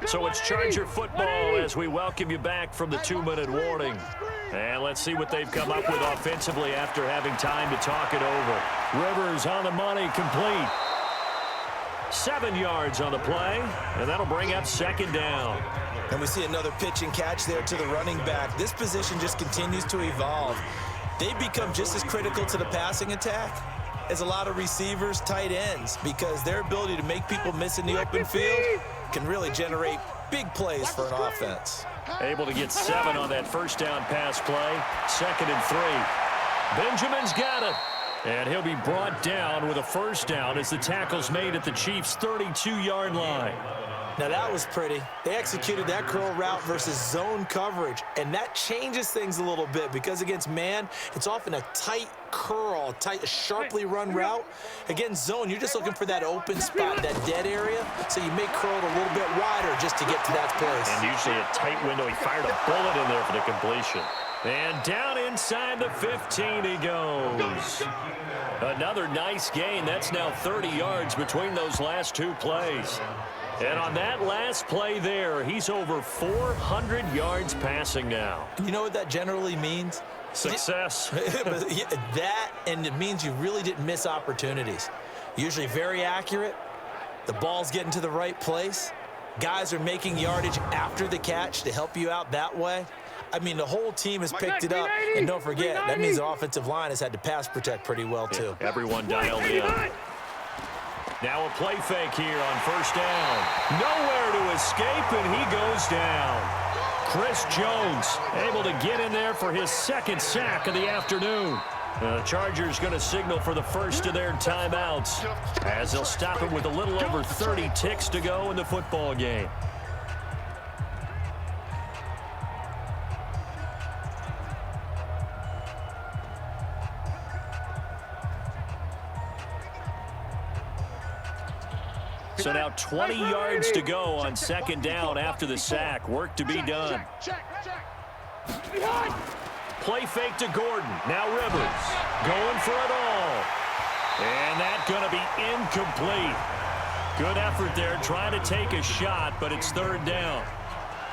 So it's Charger football as we welcome you back from the 2-minute warning. And let's see what they've come up with offensively after having time to talk it over. Rivers on the money, complete. 7 yards on the play, and that'll bring up 2nd down.
And we see another pitch and catch there to the running back. This position just continues to evolve. They become just as critical to the passing attack as a lot of receivers, tight ends, because their ability to make people miss in the open field can really generate big plays for an offense.
Able to get 7 on that 1st down pass play. 2nd and 3. Benjamin's got it. And he'll be brought down with a 1st down as the tackle's made at the Chiefs' 32-yard line.
Now that was pretty. They executed that curl route versus zone coverage, and that changes things a little bit because against man, it's often a tight curl, sharply run route. Against zone, you're just looking for that open spot, that dead area, so you make curl a little bit wider just to get to that place.
And usually a tight window. He fired a bullet in there for the completion. And down inside the 15 he goes. Another nice gain. That's now 30 yards between those last 2 plays. And on that last play there, he's over 400 yards passing now.
You know what that generally means?
Success.
That, and it means you really didn't miss opportunities. Usually very accurate. The ball's getting to the right place. Guys are making yardage after the catch to help you out that way. I mean, the whole team has picked it up. And don't forget, that means the offensive line has had to pass protect pretty well, too.
Yeah, everyone dialed in. Now a play fake here on 1st down. Nowhere to escape, and he goes down. Chris Jones able to get in there for his 2nd sack of the afternoon.
The Chargers going to signal for the first of their timeouts as they'll stop it with a little over 30 ticks to go in the football game. So now 20 yards to go on second down after the sack. Work to be done. Play fake to Gordon. Now Rivers going for it all. And that's going to be incomplete. Good effort there trying to take a shot, but it's third down.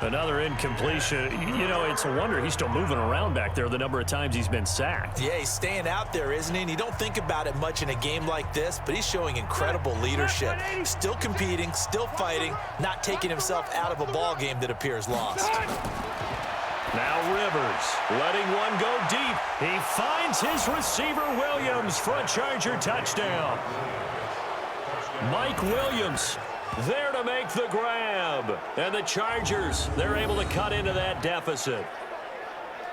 Another incompletion. You know, it's a wonder he's still moving around back there the number of times he's been sacked.
Yeah, he's staying out there, isn't he? And you don't think about it much in a game like this, but he's showing incredible leadership. Still competing, still fighting, not taking himself out of a ball game that appears lost.
Now Rivers letting one go deep. He finds his receiver Williams for a Charger touchdown. Mike Williams there to make the grab. And the Chargers, they're able to cut into that deficit.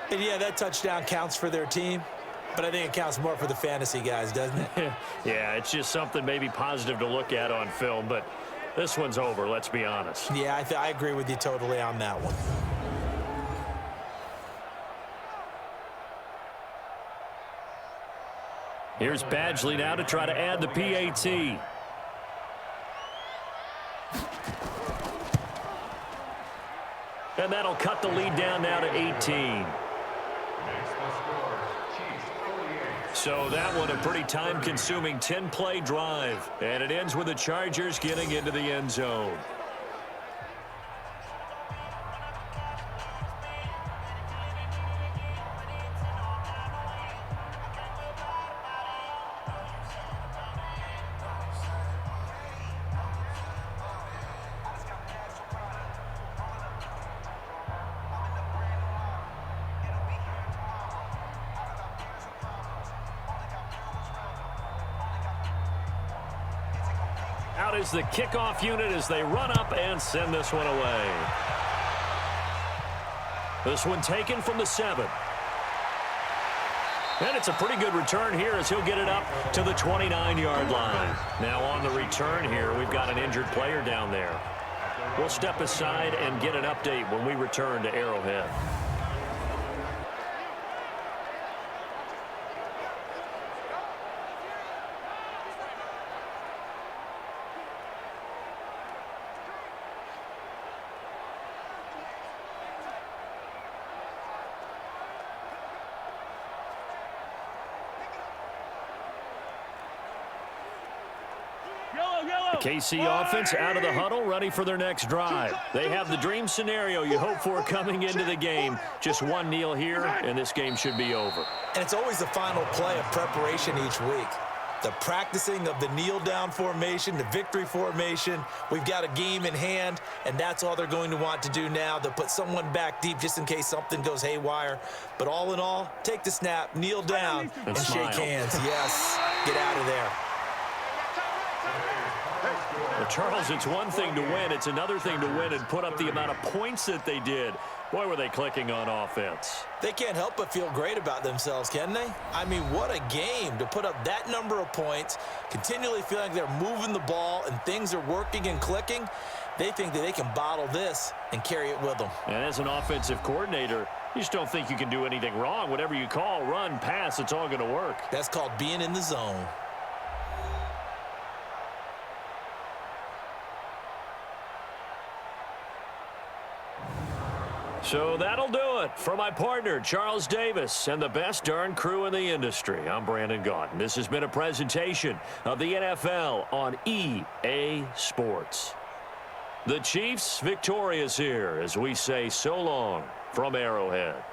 And yeah, that touchdown counts for their team, but I think it counts more for the fantasy guys, doesn't it?
Yeah, it's just something maybe positive to look at on film, but this one's over, let's be honest.
Yeah, I agree with you totally on that one.
Here's Badgley now to try to add the PAT. And that'll cut the lead down now to 18. So that one a pretty time-consuming 10-play drive. And it ends with the Chargers getting into the end zone. Out is the kickoff unit as they run up and send this one away. This one taken from the 7. And it's a pretty good return here as he'll get it up to the 29-yard line. Now on the return here, we've got an injured player down there. We'll step aside and get an update when we return to Arrowhead. KC offense out of the huddle, ready for their next drive. They have the dream scenario you hope for coming into the game. Just one kneel here, and this game should be over.
And it's always the final play of preparation each week. The practicing of the kneel-down formation, the victory formation. We've got a game in hand, and that's all they're going to want to do now. They'll put someone back deep just in case something goes haywire. But all in all, take the snap, kneel down, and shake hands. Yes, get out of there.
Well, Charles, it's one thing to win. It's another thing to win and put up the amount of points that they did. Boy, were they clicking on offense.
They can't help but feel great about themselves, can they? I mean, what a game to put up that number of points, continually feeling like they're moving the ball and things are working and clicking. They think that they can bottle this and carry it with them.
And as an offensive coordinator, you just don't think you can do anything wrong. Whatever you call, run, pass, it's all going to work.
That's called being in the zone.
So that'll do it for my partner, Charles Davis, and the best darn crew in the industry. I'm Brandon Gaudin. This has been a presentation of the NFL on EA Sports. The Chiefs victorious here as we say so long from Arrowhead.